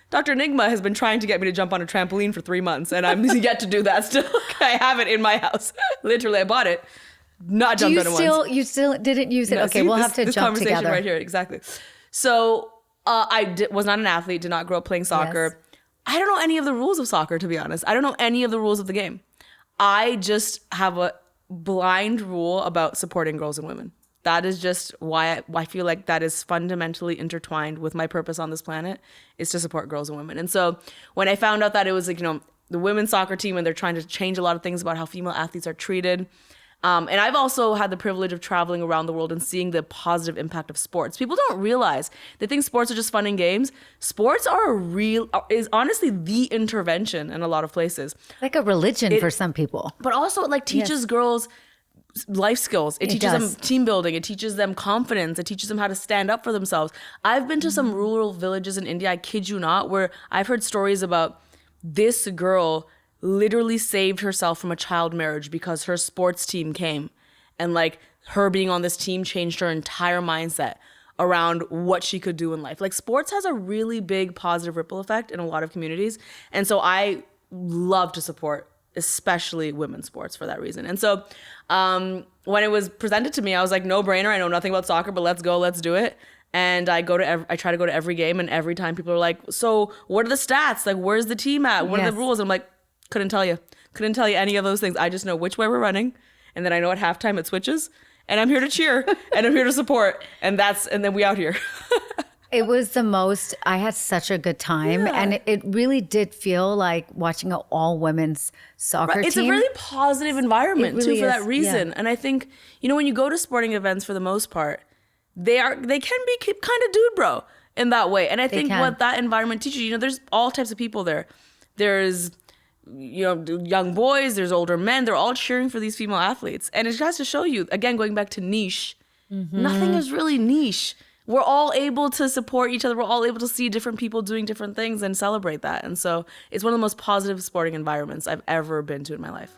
Dr. Nigma has been trying to get me to jump on a trampoline for 3 months, and I'm yet to do that still. I have it in my house. Literally, I bought it. Not jumped on it once. You still didn't use it? No, okay, see, we'll this- have to this jump conversation together. right here, exactly. So was not an athlete, did not grow up playing soccer. Yes. I don't know any of the rules of soccer, to be honest. I don't know any of the rules of the game. I just have a blind rule about supporting girls and women. That is just why I feel like that is fundamentally intertwined with my purpose on this planet, is to support girls and women. And so when I found out that it was like, the women's soccer team and they're trying to change a lot of things about how female athletes are treated. And I've also had the privilege of traveling around the world and seeing the positive impact of sports. People don't realize, they think sports are just fun and games. Sports is honestly the intervention in a lot of places. Like a religion for some people. But also it teaches girls life skills. It teaches does. them team building. It teaches them confidence. It teaches them how to stand up for themselves. I've been to some rural villages in India, I kid you not, where I've heard stories about this girl literally saved herself from a child marriage because her sports team came, and her being on this team changed her entire mindset around what she could do in life. Sports has a really big positive ripple effect in a lot of communities. And so I love to support especially women's sports for that reason. And so when it was presented to me, I was like, no brainer. I know nothing about soccer, but let's go, let's do it. And I try to go to every game, and every time people are like, so what are the stats? Where's the team at? What are the rules? I'm like, couldn't tell you any of those things. I just know which way we're running. And then I know at halftime it switches, and I'm here to cheer and I'm here to support. And then we out here. It was I had such a good time. Yeah. And it really did feel like watching an all women's soccer team. It's a really positive environment It really too, for that is, reason. yeah. And I think, when you go to sporting events, for the most part, they can be kind of dude bro in that way. And I think can. what that environment teaches you, there's all types of people there. There's, young boys, there's older men, they're all cheering for these female athletes. And it has to show you, again, going back to niche, nothing is really niche. We're all able to support each other. We're all able to see different people doing different things and celebrate that. And so it's one of the most positive sporting environments I've ever been to in my life.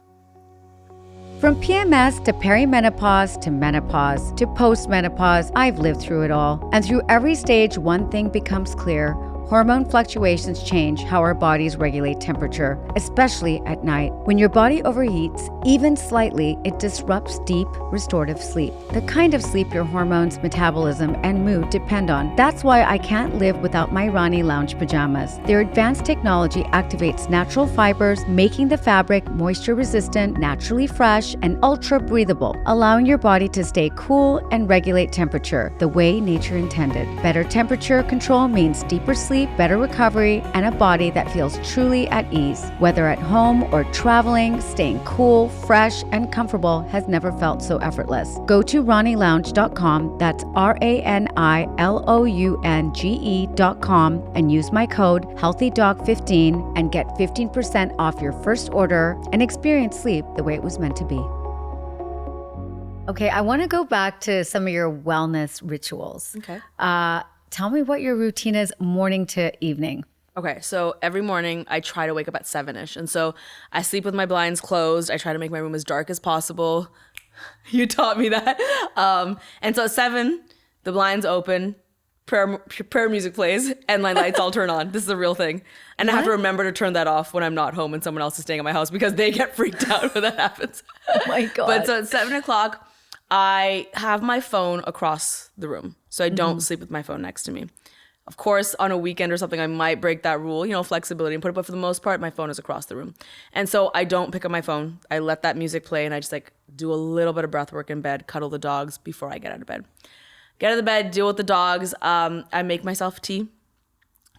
From PMS to perimenopause to menopause to postmenopause, I've lived through it all. And through every stage, one thing becomes clear. Hormone fluctuations change how our bodies regulate temperature, especially at night. When your body overheats, even slightly, it disrupts deep, restorative sleep. The kind of sleep your hormones, metabolism, and mood depend on. That's why I can't live without my Rani Lounge pajamas. Their advanced technology activates natural fibers, making the fabric moisture-resistant, naturally fresh, and ultra-breathable, allowing your body to stay cool and regulate temperature the way nature intended. Better temperature control means deeper sleep, better recovery, and a body that feels truly at ease. Whether at home or traveling, staying cool, fresh, and comfortable has never felt so effortless. Go to RaniLounge.com, that's RaniLounge.com, and use my code HealthyDoc15 and get 15% off your first order and experience sleep the way it was meant to be. Okay, I want to go back to some of your wellness rituals. Okay. Tell me what your routine is morning to evening. Okay, so every morning I try to wake up at 7-ish. And so I sleep with my blinds closed. I try to make my room as dark as possible. You taught me that. And so at 7, the blinds open, prayer music plays, and my lights all turn on. This is a real thing. And I have to remember to turn that off when I'm not home and someone else is staying at my house, because they get freaked out when that happens. Oh my God. But so at 7 o'clock, I have my phone across the room. So I don't sleep with my phone next to me. Of course, on a weekend or something, I might break that rule, flexibility and put it. But for the most part, my phone is across the room. And so I don't pick up my phone. I let that music play and I just like do a little bit of breath work in bed, cuddle the dogs before I get out of bed. Get out of the bed, deal with the dogs. I make myself tea.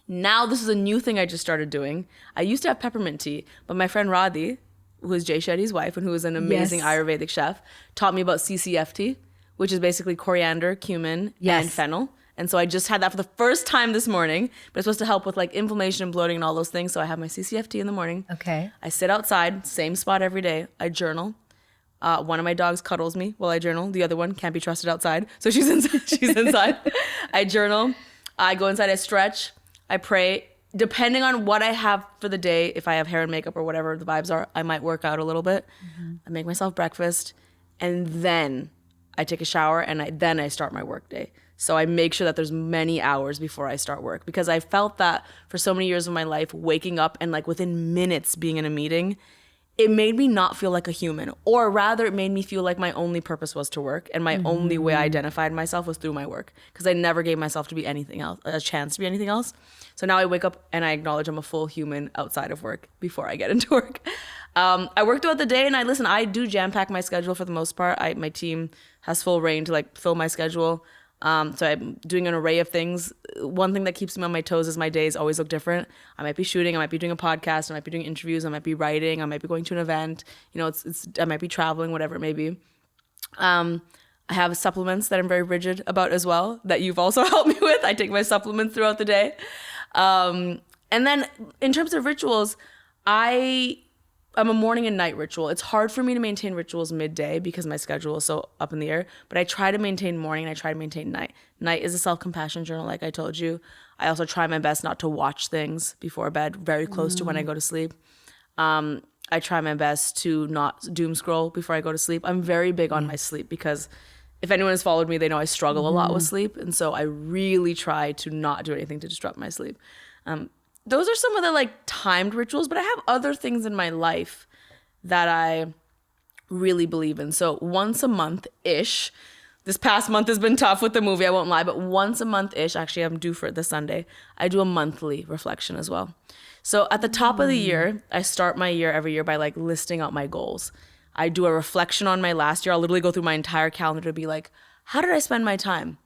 Now this is a new thing I just started doing. I used to have peppermint tea, but my friend Radhi, who is Jay Shetty's wife and who is an amazing Ayurvedic chef, taught me about CCFT, which is basically coriander, cumin, and fennel. And so I just had that for the first time this morning, but it's supposed to help with like inflammation and bloating and all those things. So I have my CCFT in the morning. Okay. I sit outside, same spot every day. I journal. One of my dogs cuddles me while I journal. The other one can't be trusted outside. So she's inside. She's inside. I journal. I go inside, I stretch. I pray. Depending on what I have for the day, if I have hair and makeup or whatever the vibes are, I might work out a little bit. I make myself breakfast. And then I take a shower and then I start my work day. So I make sure that there's many hours before I start work because I felt that for so many years of my life, waking up and like within minutes being in a meeting, it made me not feel like a human, or rather it made me feel like my only purpose was to work and my only way I identified myself was through my work because I never gave myself to be anything else, a chance to be anything else. So now I wake up and I acknowledge I'm a full human outside of work before I get into work. I work throughout the day and I do jam pack my schedule for the most part. My team has full reign to like fill my schedule. So I'm doing an array of things. One thing that keeps me on my toes is my days always look different. I might be shooting, I might be doing a podcast, I might be doing interviews, I might be writing, I might be going to an event. I might be traveling, whatever it may be. I have supplements that I'm very rigid about as well that you've also helped me with. I take my supplements throughout the day. And then in terms of rituals, I'm a morning and night ritual. It's hard for me to maintain rituals midday because my schedule is so up in the air, but I try to maintain morning and I try to maintain night. Night is a self-compassion journal, like I told you. I also try my best not to watch things before bed, very close to when I go to sleep. I try my best to not doom scroll before I go to sleep. I'm very big on my sleep because if anyone has followed me, they know I struggle a lot with sleep. And so I really try to not do anything to disrupt my sleep. Those are some of the like timed rituals, but I have other things in my life that I really believe in. So once a month-ish, this past month has been tough with the movie, I won't lie, but once a month-ish, actually I'm due for it this Sunday, I do a monthly reflection as well. So at the top of the year, I start my year every year by like listing out my goals. I do a reflection on my last year. I'll literally go through my entire calendar to be like, how did I spend my time?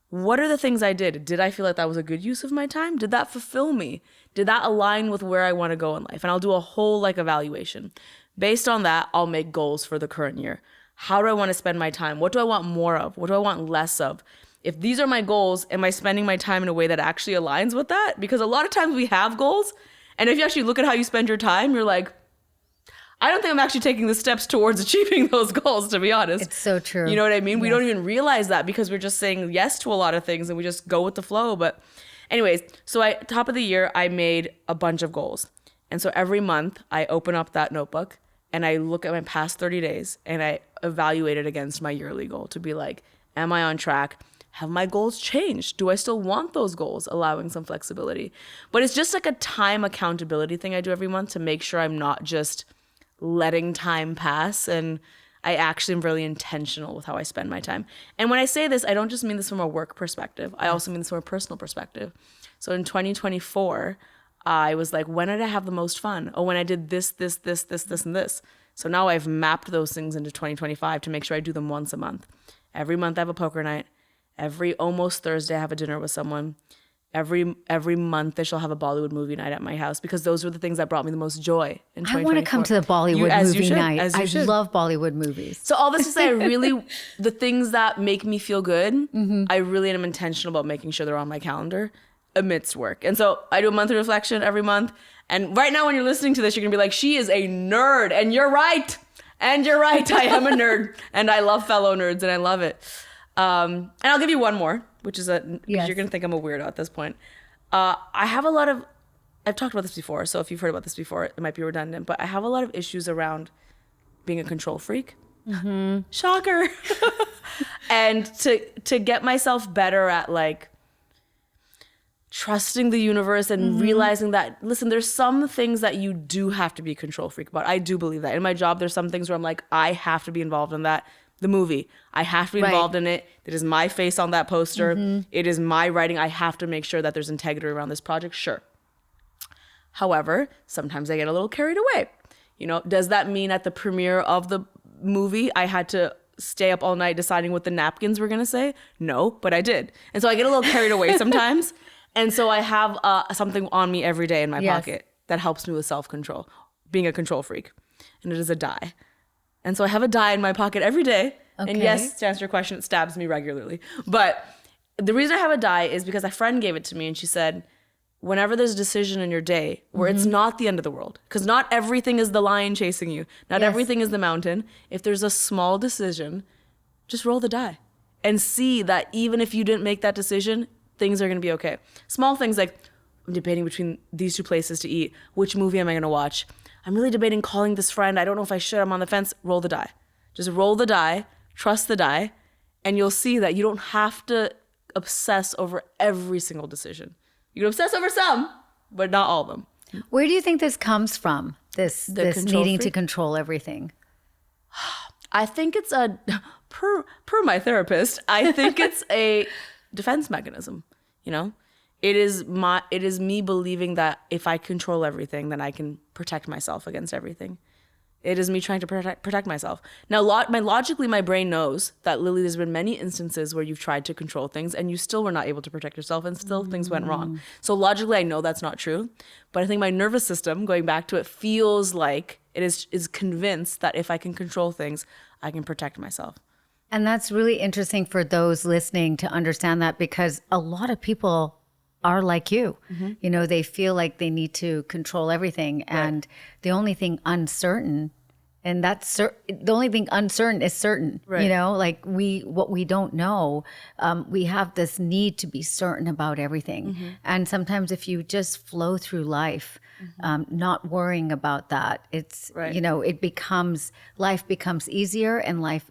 What are the things I did? Did I feel like that was a good use of my time? Did that fulfill me? Did that align with where I want to go in life? And I'll do a whole like evaluation. Based on that, I'll make goals for the current year. How do I want to spend my time? What do I want more of? What do I want less of? If these are my goals, am I spending my time in a way that actually aligns with that? Because a lot of times we have goals, and if you actually look at how you spend your time, you're like, I don't think I'm actually taking the steps towards achieving those goals, to be honest. It's so true. You know what I mean? Yes. We don't even realize that because we're just saying yes to a lot of things and we just go with the flow. But anyways, so top of the year, I made a bunch of goals. And so every month I open up that notebook and I look at my past 30 days and I evaluate it against my yearly goal to be like, am I on track? Have my goals changed? Do I still want those goals? Allowing some flexibility. But it's just like a time accountability thing I do every month to make sure I'm not just letting time pass, and I actually am really intentional with how I spend my time. And when I say this, I don't just mean this from a work perspective. I also mean this from a personal perspective. So in 2024, I was like, when did I have the most fun? Oh, when I did this, and this. So now I've mapped those things into 2025 to make sure I do them once a month. Every month I have a poker night. Every almost Thursday I have a dinner with someone. Every month I shall have a Bollywood movie night at my house because those were the things that brought me the most joy in 2024. I want to come to the Bollywood movie night. I should. love Bollywood movies. So all this to say, the things that make me feel good, I really am intentional about making sure they're on my calendar amidst work. And so I do a monthly reflection every month. And right now when you're listening to this, you're going to be like, she is a nerd. And you're right. I am a nerd. And I love fellow nerds and I love it. And I'll give you one more, which is because you're going to think I'm a weirdo at this point. I've talked about this before, so if you've heard about this before, it might be redundant, but I have a lot of issues around being a control freak. Shocker. And to get myself better at like trusting the universe and realizing that, listen, there's some things that you do have to be a control freak about. I do believe that. In my job, there's some things where I'm like, I have to be involved in that. the movie. I have to be involved in it. It is my face on that poster. It is my writing. I have to make sure that there's integrity around this project. Sure. However, sometimes I get a little carried away. You know, does that mean at the premiere of the movie, I had to stay up all night deciding what the napkins were going to say? No, but I did. And so I get a little carried away sometimes. And so I have something on me every day in my pocket that helps me with self-control, being a control freak. And it is a die. And so I have a die in my pocket every day. Okay. And yes, to answer your question, it stabs me regularly. But the reason I have a die is because a friend gave it to me and she said, whenever there's a decision in your day where it's not the end of the world, because not everything is the lion chasing you, not everything is the mountain. If there's a small decision, just roll the die and see that even if you didn't make that decision, things are going to be okay. Small things like, I'm debating between these two places to eat. Which movie am I going to watch? I'm really debating calling this friend. I don't know if I should. I'm on the fence. Roll the die. Just roll the die, trust the die, and you'll see that you don't have to obsess over every single decision. You can obsess over some, but not all of them. Where do you think this comes from? This needing to control everything? I think it's per my therapist, I think it's a defense mechanism, you know? It is me believing that if I control everything, then I can protect myself against everything. It is me trying to protect myself. Now, logically, my brain knows that, Lily, there's been many instances where you've tried to control things and you still were not able to protect yourself and still things went wrong. So logically, I know that's not true. But I think my nervous system, going back to it, feels like it is convinced that if I can control things, I can protect myself. And that's really interesting for those listening to understand that, because a lot of people are like you. You know, they feel like they need to control everything. And the only thing uncertain, and the only thing uncertain is certain, you know, like what we don't know, we have this need to be certain about everything. And sometimes if you just flow through life, not worrying about that, it's, you know, life becomes easier, and life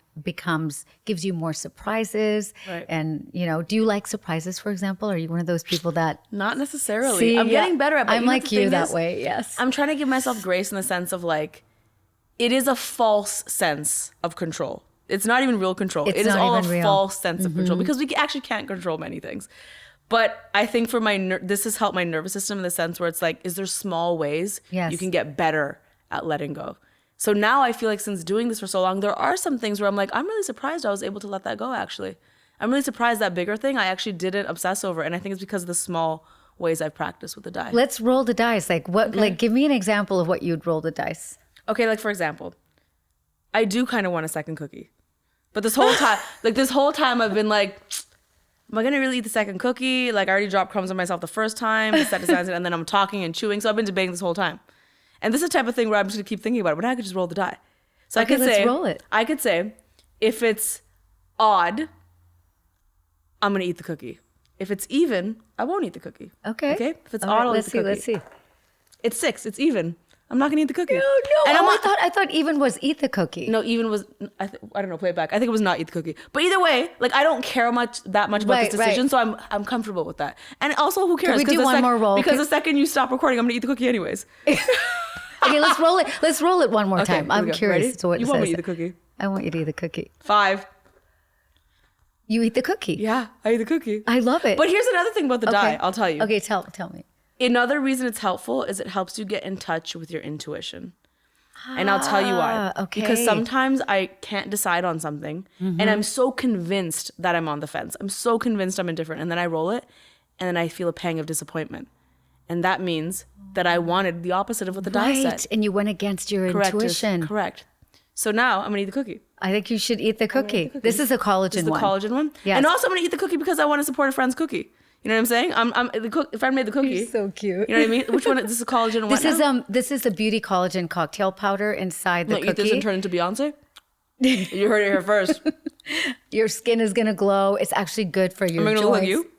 gives you more surprises. And, you know, do you like surprises, for example? Are you one of those people that... Not necessarily. I'm getting better at it. I'm like you that way, yes. I'm trying to give myself grace in the sense of like, it is a false sense of control. It's not even real control. It is all a false sense of control, because we actually can't control many things. But I think for this has helped my nervous system in the sense where it's like, is there small ways you can get better at letting go? So now I feel like since doing this for so long, there are some things where I'm like, I'm really surprised I was able to let that go, actually. I'm really surprised that bigger thing I actually didn't obsess over. And I think it's because of the small ways I've practiced with the die. Let's roll the dice. Like what? Like give me an example of what you'd roll the dice. Okay, like for example, I do kind of want a second cookie. But this whole time, I've been like, am I going to really eat the second cookie? Like I already dropped crumbs on myself the first time, and then I'm talking and chewing. So I've been debating this whole time. And this is the type of thing where I'm just going to keep thinking about it, but I could just roll the die. So okay, let's roll it. I could say, if it's odd, I'm going to eat the cookie. If it's even, I won't eat the cookie. Okay. If it's odd, I'll eat the cookie. Let's see. It's 6. It's even. I'm not gonna eat the cookie. No. And I thought even was eat the cookie. No, even was. I don't know. Play it back. I think it was not eat the cookie. But either way, like I don't care that much about this decision, so I'm comfortable with that. And also, who cares? Can we do one more roll? Because the second you stop recording, I'm gonna eat the cookie anyways. Okay, let's roll it. Let's roll it one more time. I'm curious to what you it want says. me to eat the cookie. I want you to eat the cookie. 5. You eat the cookie. Yeah, I eat the cookie. I love it. But here's another thing about the die. I'll tell you. Okay, tell me. Another reason it's helpful is it helps you get in touch with your intuition. And I'll tell you why. Okay. Because sometimes I can't decide on something and I'm so convinced that I'm on the fence. I'm so convinced I'm indifferent. And then I roll it and then I feel a pang of disappointment. And that means that I wanted the opposite of what the die said. And you went against your intuition. Correct. So now I'm going to eat the cookie. I think you should eat the cookie. This is a collagen This is the one. collagen one? Yes. And also I'm going to eat the cookie because I want to support a friend's cookie. You know what I'm saying? The friend made the cookie. You're so cute. You know what I mean? Which one? This is collagen. This is a beauty collagen cocktail powder inside the cookie. Eat this and turn into Beyonce. You heard it here first. Your skin is gonna glow. It's actually good for your joints. Look like you.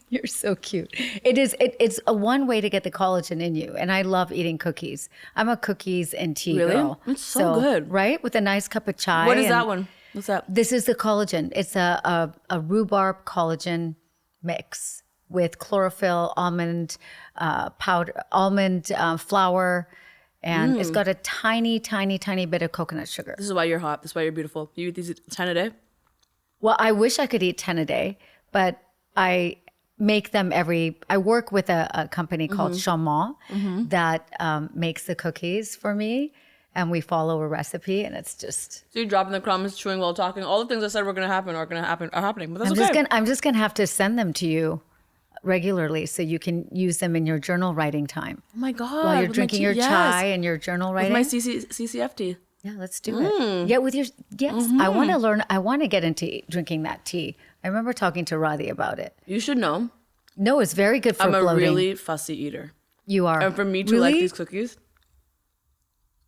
You're so cute. It is. It's a one way to get the collagen in you, and I love eating cookies. I'm a cookies and tea girl. It's so good, right? With a nice cup of chai. What is that one? What's that? This is the collagen. It's a rhubarb collagen mix with chlorophyll, almond powder, almond flour, And it's got a tiny, tiny, tiny bit of coconut sugar. This is why you're hot. This is why you're beautiful. You eat these 10 a day? Well, I wish I could eat 10 a day, but I make them I work with a company called Chaman that makes the cookies for me. And we follow a recipe, and it's just. So you're dropping the crumbs, chewing while talking. All the things I said were going to happen are happening. But that's okay. I'm just gonna have to send them to you regularly so you can use them in your journal writing time. Oh my God. While you're drinking your chai and your journal writing. With my CCFT. Yeah, let's do it. Yeah, with your I want to learn. I want to get into drinking that tea. I remember talking to Radhi about it. You should know. No, it's very good for bloating. I'm a really fussy eater. You are. And for me to like these cookies.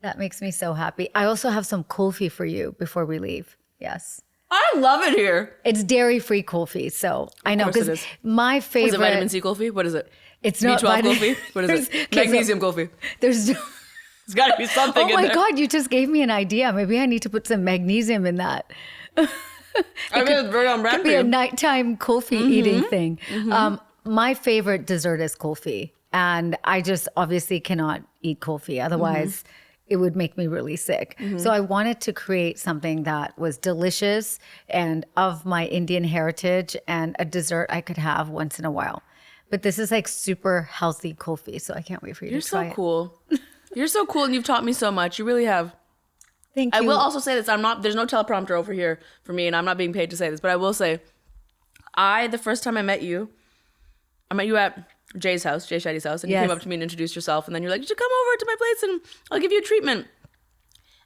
That makes me so happy. I also have some kulfi for you before we leave. Yes. I love it here. It's dairy-free kulfi, so I know course it because is. my favorite. Is it vitamin C kulfi? What is it? It's not B12 kulfi? What is it? Magnesium kulfi. There's. It's got to be something in there. Oh my God, you just gave me an idea. Maybe I need to put some magnesium in that. I mean, it's very on brand It could be a nighttime kulfi eating thing. My favorite dessert is kulfi, and I just obviously cannot eat kulfi. Otherwise, it would make me really sick. So I wanted to create something that was delicious and of my Indian heritage and a dessert I could have once in a while. But this is like super healthy kulfi, so I can't wait for you to try it. You're so cool. You're so cool, and you've taught me so much. You really have. Thank you. I will also say this. There's no teleprompter over here for me, and I'm not being paid to say this, but I will say, the first time I met you at Jay Shetty's house, and you came up to me and introduced yourself, and then you're like, you should come over to my place and I'll give you a treatment.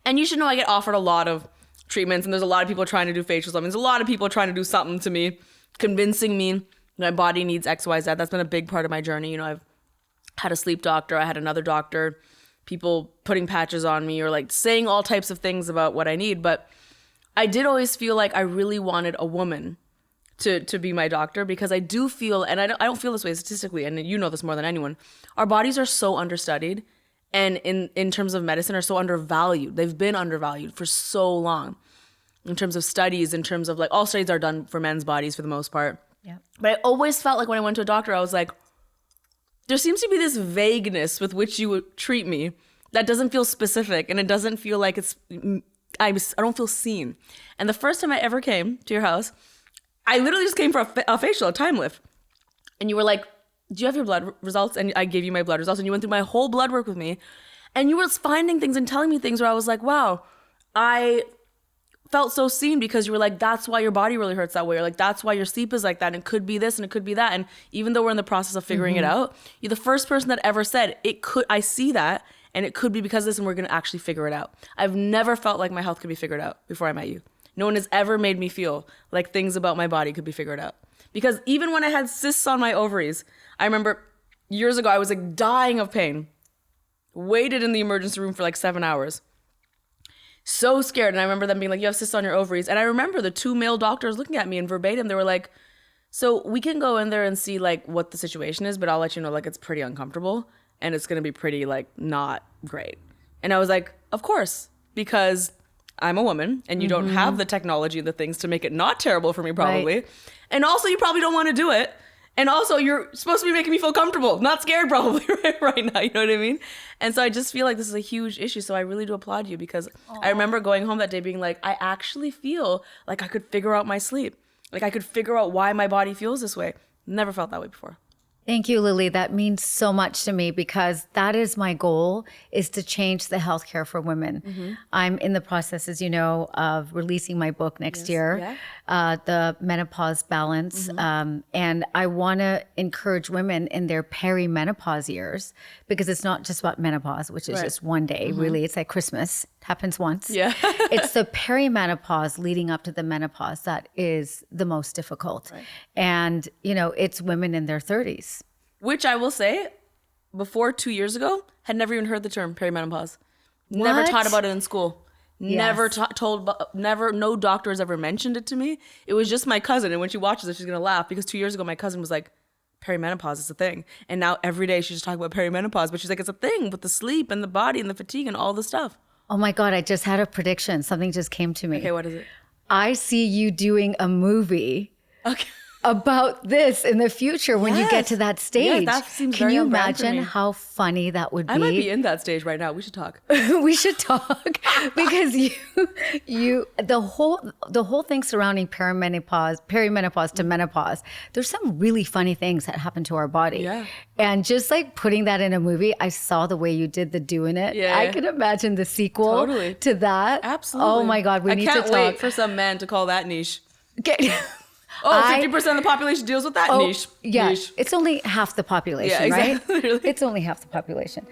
And you should know I get offered a lot of treatments, and there's a lot of people trying to do facials. I mean, there's a lot of people trying to do something to me, convincing me my body needs X, Y, Z. That's been a big part of my journey. You know, I've had a sleep doctor, I had another doctor, people putting patches on me or like saying all types of things about what I need. But I did always feel like I really wanted a woman to be my doctor, because I do feel, and I don't feel this way statistically, and you know this more than anyone, our bodies are so understudied, and in terms of medicine are so undervalued. They've been undervalued for so long in terms of studies, in terms of like all studies are done for men's bodies for the most part. Yeah. But I always felt like when I went to a doctor, I was like, there seems to be this vagueness with which you would treat me that doesn't feel specific, and it doesn't feel like I don't feel seen. And the first time I ever came to your house, I literally just came for a facial, a time lift. And you were like, do you have your blood results? And I gave you my blood results, and you went through my whole blood work with me. And you were finding things and telling me things where I was like, wow, I felt so seen, because you were like, that's why your body really hurts that way. Or like, that's why your sleep is like that. And it could be this and it could be that. And even though we're in the process of figuring it out, you're the first person that ever said, I see that, and it could be because of this, and we're going to actually figure it out. I've never felt like my health could be figured out before I met you. No one has ever made me feel like things about my body could be figured out. Because even when I had cysts on my ovaries, I remember years ago, I was like dying of pain, waited in the emergency room for like 7 hours. So scared. And I remember them being like, you have cysts on your ovaries. And I remember the 2 male doctors looking at me and verbatim, they were like, so we can go in there and see like what the situation is, but I'll let you know, like, it's pretty uncomfortable and it's going to be pretty like not great. And I was like, of course, because I'm a woman and you don't have the technology and the things to make it not terrible for me probably. Right. And also you probably don't want to do it. And also you're supposed to be making me feel comfortable, not scared probably right now. You know what I mean? And so I just feel like this is a huge issue. So I really do applaud you, because I remember going home that day being like, I actually feel like I could figure out my sleep. Like I could figure out why my body feels this way. Never felt that way before. Thank you, Lilly. That means so much to me, because that is my goal, is to change the healthcare for women. I'm in the process, as you know, of releasing my book next year, The Menopause Balance. And I want to encourage women in their perimenopause years, because it's not just about menopause, which is just one day, really. It's like Christmas. It happens once. Yeah. It's the perimenopause leading up to the menopause that is the most difficult. Right. And, you know, it's women in their 30s. Which I will say, before 2 years ago, had never even heard the term perimenopause. Never taught about it in school. Never told, no doctor has ever mentioned it to me. It was just my cousin. And when she watches it, she's going to laugh, because 2 years ago, my cousin was like, perimenopause is a thing. And now every day she's just talking about perimenopause, but she's like, it's a thing with the sleep and the body and the fatigue and all the stuff. Oh my God, I just had a prediction. Something just came to me. Okay, what is it? I see you doing a movie. Okay. about this in the future when you get to that stage. Yeah, that seems Can very you on brand for imagine me. how funny that would be? I might be in that stage right now. We should talk. We should talk because the whole thing surrounding perimenopause to menopause, there's some really funny things that happen to our body. Yeah. And just like putting that in a movie, I saw the way you did the Doing It. Yeah. I could imagine the sequel Totally. to that. Absolutely. Oh my God, we need to talk. I can't wait for some man to call that niche. Okay. Oh, 50% of the population deals with that niche. Yeah, Niche. it's only half the population, Yeah, exactly. right? Really. It's only half the population.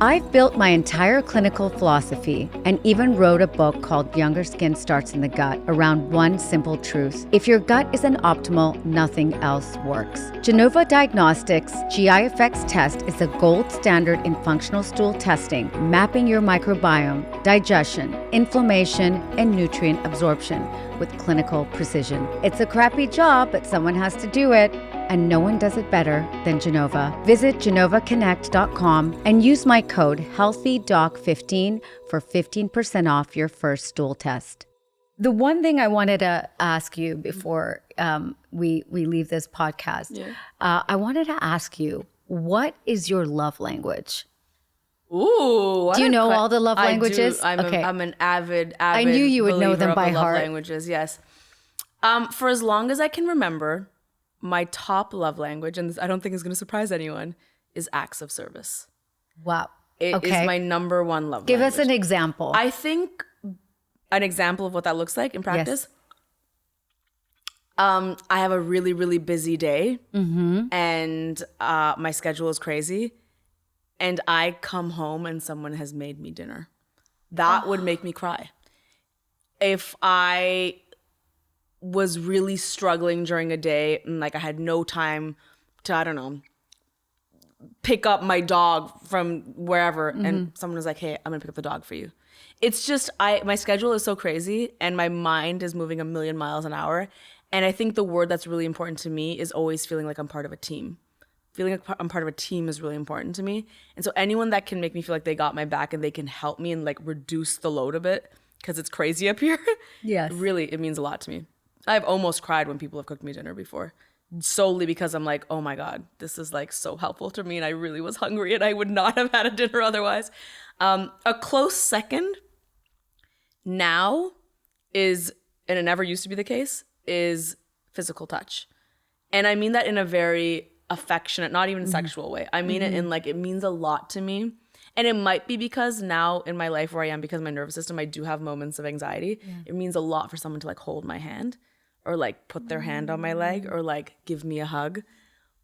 I've built my entire clinical philosophy and even wrote a book called Younger Skin Starts in the Gut around one simple truth. If your gut isn't optimal, nothing else works. Genova Diagnostics GI Effects Test is the gold standard in functional stool testing, mapping your microbiome, digestion, inflammation, and nutrient absorption with clinical precision. It's a crappy job, but someone has to do it. And no one does it better than Genova. Visit genovaconnect.com and use my code HEALTHYDOC15 for 15% off your first stool test. The one thing I wanted to ask you before we leave this podcast, I wanted to ask you, what is your love language? Ooh. Do you know all the love languages? I do. Okay. I'm an avid I knew you would know believer them of by the love heart. languages, yes. For as long as I can remember, my top love language, and this, I don't think is going to surprise anyone, is acts of service. Wow. It is my number one love Give language. us an example. I think an example of what that looks like in practice. I have a really, really busy day, and my schedule is crazy, and I come home and someone has made me dinner. That would make me cry. If I was really struggling during a day and like I had no time to, I don't know, pick up my dog from wherever, and someone was like, hey, I'm gonna pick up the dog for you. It's just, my schedule is so crazy and my mind is moving 1,000,000 miles an hour. And I think the word that's really important to me is always feeling like I'm part of a team. Feeling like I'm part of a team is really important to me. And so anyone that can make me feel like they got my back and they can help me and like reduce the load a bit, because it's crazy up here. Yes. Really, it means a lot to me. I've almost cried when people have cooked me dinner before, solely because I'm like, oh my God, this is like so helpful to me and I really was hungry and I would not have had a dinner otherwise. A close second now is, and it never used to be the case, is physical touch. And I mean that in a very affectionate, not even sexual way. I mean it in like, it means a lot to me. And it might be because now in my life where I am, because of my nervous system, I do have moments of anxiety. Yeah. It means a lot for someone to like hold my hand or like put their hand on my leg or like give me a hug.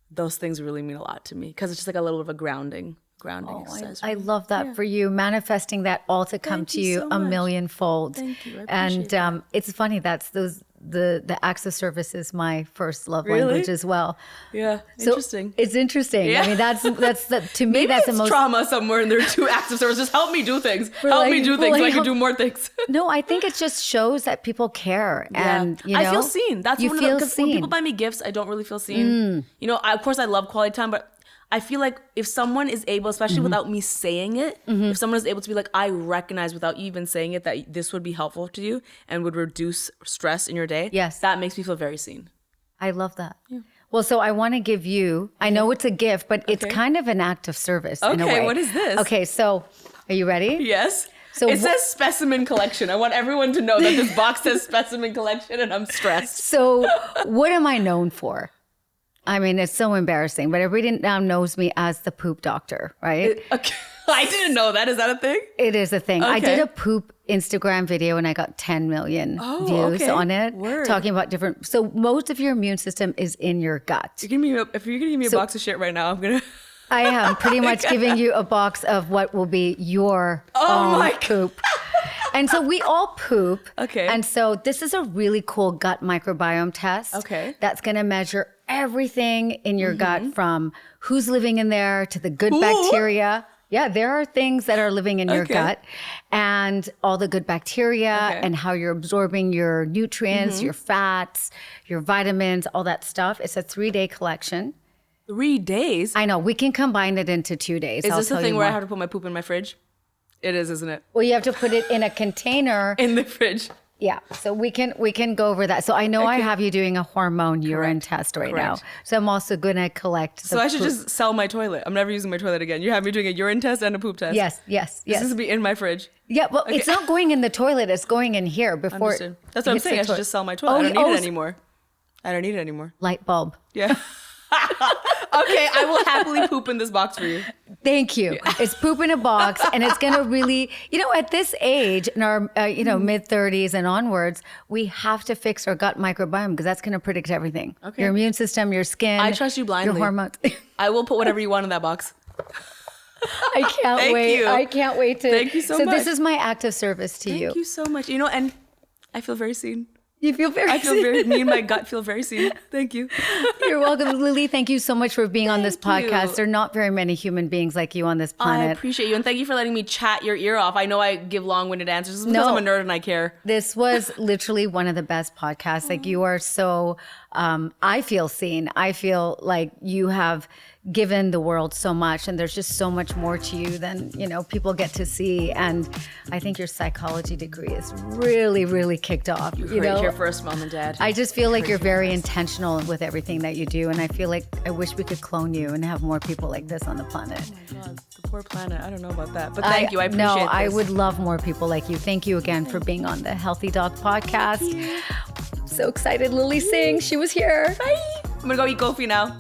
Those things really mean a lot to me because it's just like a little bit of a grounding exercise. I love that for you, manifesting that all to come to you so a much. millionfold. Thank you. I appreciate And it's funny, that's the acts of service is my first love Really? language as well. Yeah, So interesting. it's interesting. Yeah. I mean, that's to me Maybe that's it's the most trauma somewhere and there are two acts of service. Just help me do things. We're Help like- me do things so I like, can do more things. No, I think it just shows that people care, and you know, I feel seen. That's you one feel of the, because when seen. people buy me gifts, I don't really feel seen. You know, of course I love quality time, but I feel like if someone is able, especially without me saying it, if someone is able to be like, I recognize without you even saying it that this would be helpful to you and would reduce stress in your day. Yes. That makes me feel very seen. I love that. Yeah. Well, so I want to give you, I know it's a gift, but it's kind of an act of service in a way. Okay, what is this? Okay, so are you ready? Yes. So it says specimen collection. I want everyone to know that this box says specimen collection and I'm stressed. So what am I known for? I mean, it's so embarrassing, but everybody now knows me as the poop doctor, right? Okay. I didn't know that. Is that a thing? It is a thing. I did Okay. a poop Instagram video and I got 10 million views okay. on it. Word. Talking about different, so most of your immune system is in your gut. If you're gonna give me a box of shit right now, I'm gonna. I am pretty much giving you a box of what will be your own my God. poop. And so we all poop. Okay. And so this is a really cool gut microbiome test. Okay. That's going to measure everything in your gut, from who's living in there to the good bacteria. Yeah, there are things that are living in your Okay. gut, and all the good bacteria and how you're absorbing your nutrients, your fats, your vitamins, all that stuff. It's a 3-day collection. 3 days. I know, we can combine it into 2 days. Is I'll this the tell thing you where I more. have to put my poop in my fridge? It is, isn't it? Well, you have to put it in a container. In the fridge. Yeah, so we can go over that. So I know I have you doing a hormone urine test right now. So I'm also gonna collect. So I should just sell my toilet. I'm never using my toilet again. You have me doing a urine test and a poop test. Yes. This is to be in my fridge. Yeah, well, it's not going in the toilet. It's going in here before. Understood. That's what I'm saying. I should just sell my toilet. I don't need it anymore. I don't need it anymore. Light bulb. Yeah. Okay, I will happily poop in this box for you. Thank you. Yeah. It's poop in a box, and it's going to really, at this age, in our, mid 30s and onwards, we have to fix our gut microbiome because that's going to predict everything. Okay. Your immune system, your skin. I trust you blindly. Your hormones. I will put whatever you want in that box. I can't wait. You. I can't wait to. Thank you so much. So this is my act of service to you. Thank you so much. And I feel very seen. You feel very seen. Me and my gut feel very seen. Thank you. You're welcome. Lily, thank you so much for being on this podcast. There are not very many human beings like you on this planet. I appreciate you. And thank you for letting me chat your ear off. I know I give long-winded answers. It's because I'm a nerd and I care. This was literally one of the best podcasts. Like you are so, I feel seen. I feel like you have given the world so much, and there's just so much more to you than people get to see. And I think your psychology degree is really, really kicked off. You heard it here first, Mom and Dad. I just feel like you're very intentional with everything that you do, and I feel like I wish we could clone you and have more people like this on the planet. Oh my God, the poor planet. I don't know about that, but thank you. I appreciate this. I would love more people like you. Thank you again for being on the Healthy Doc podcast. So excited, Lilly Singh. She was here. Bye. I'm gonna go eat Gofi now.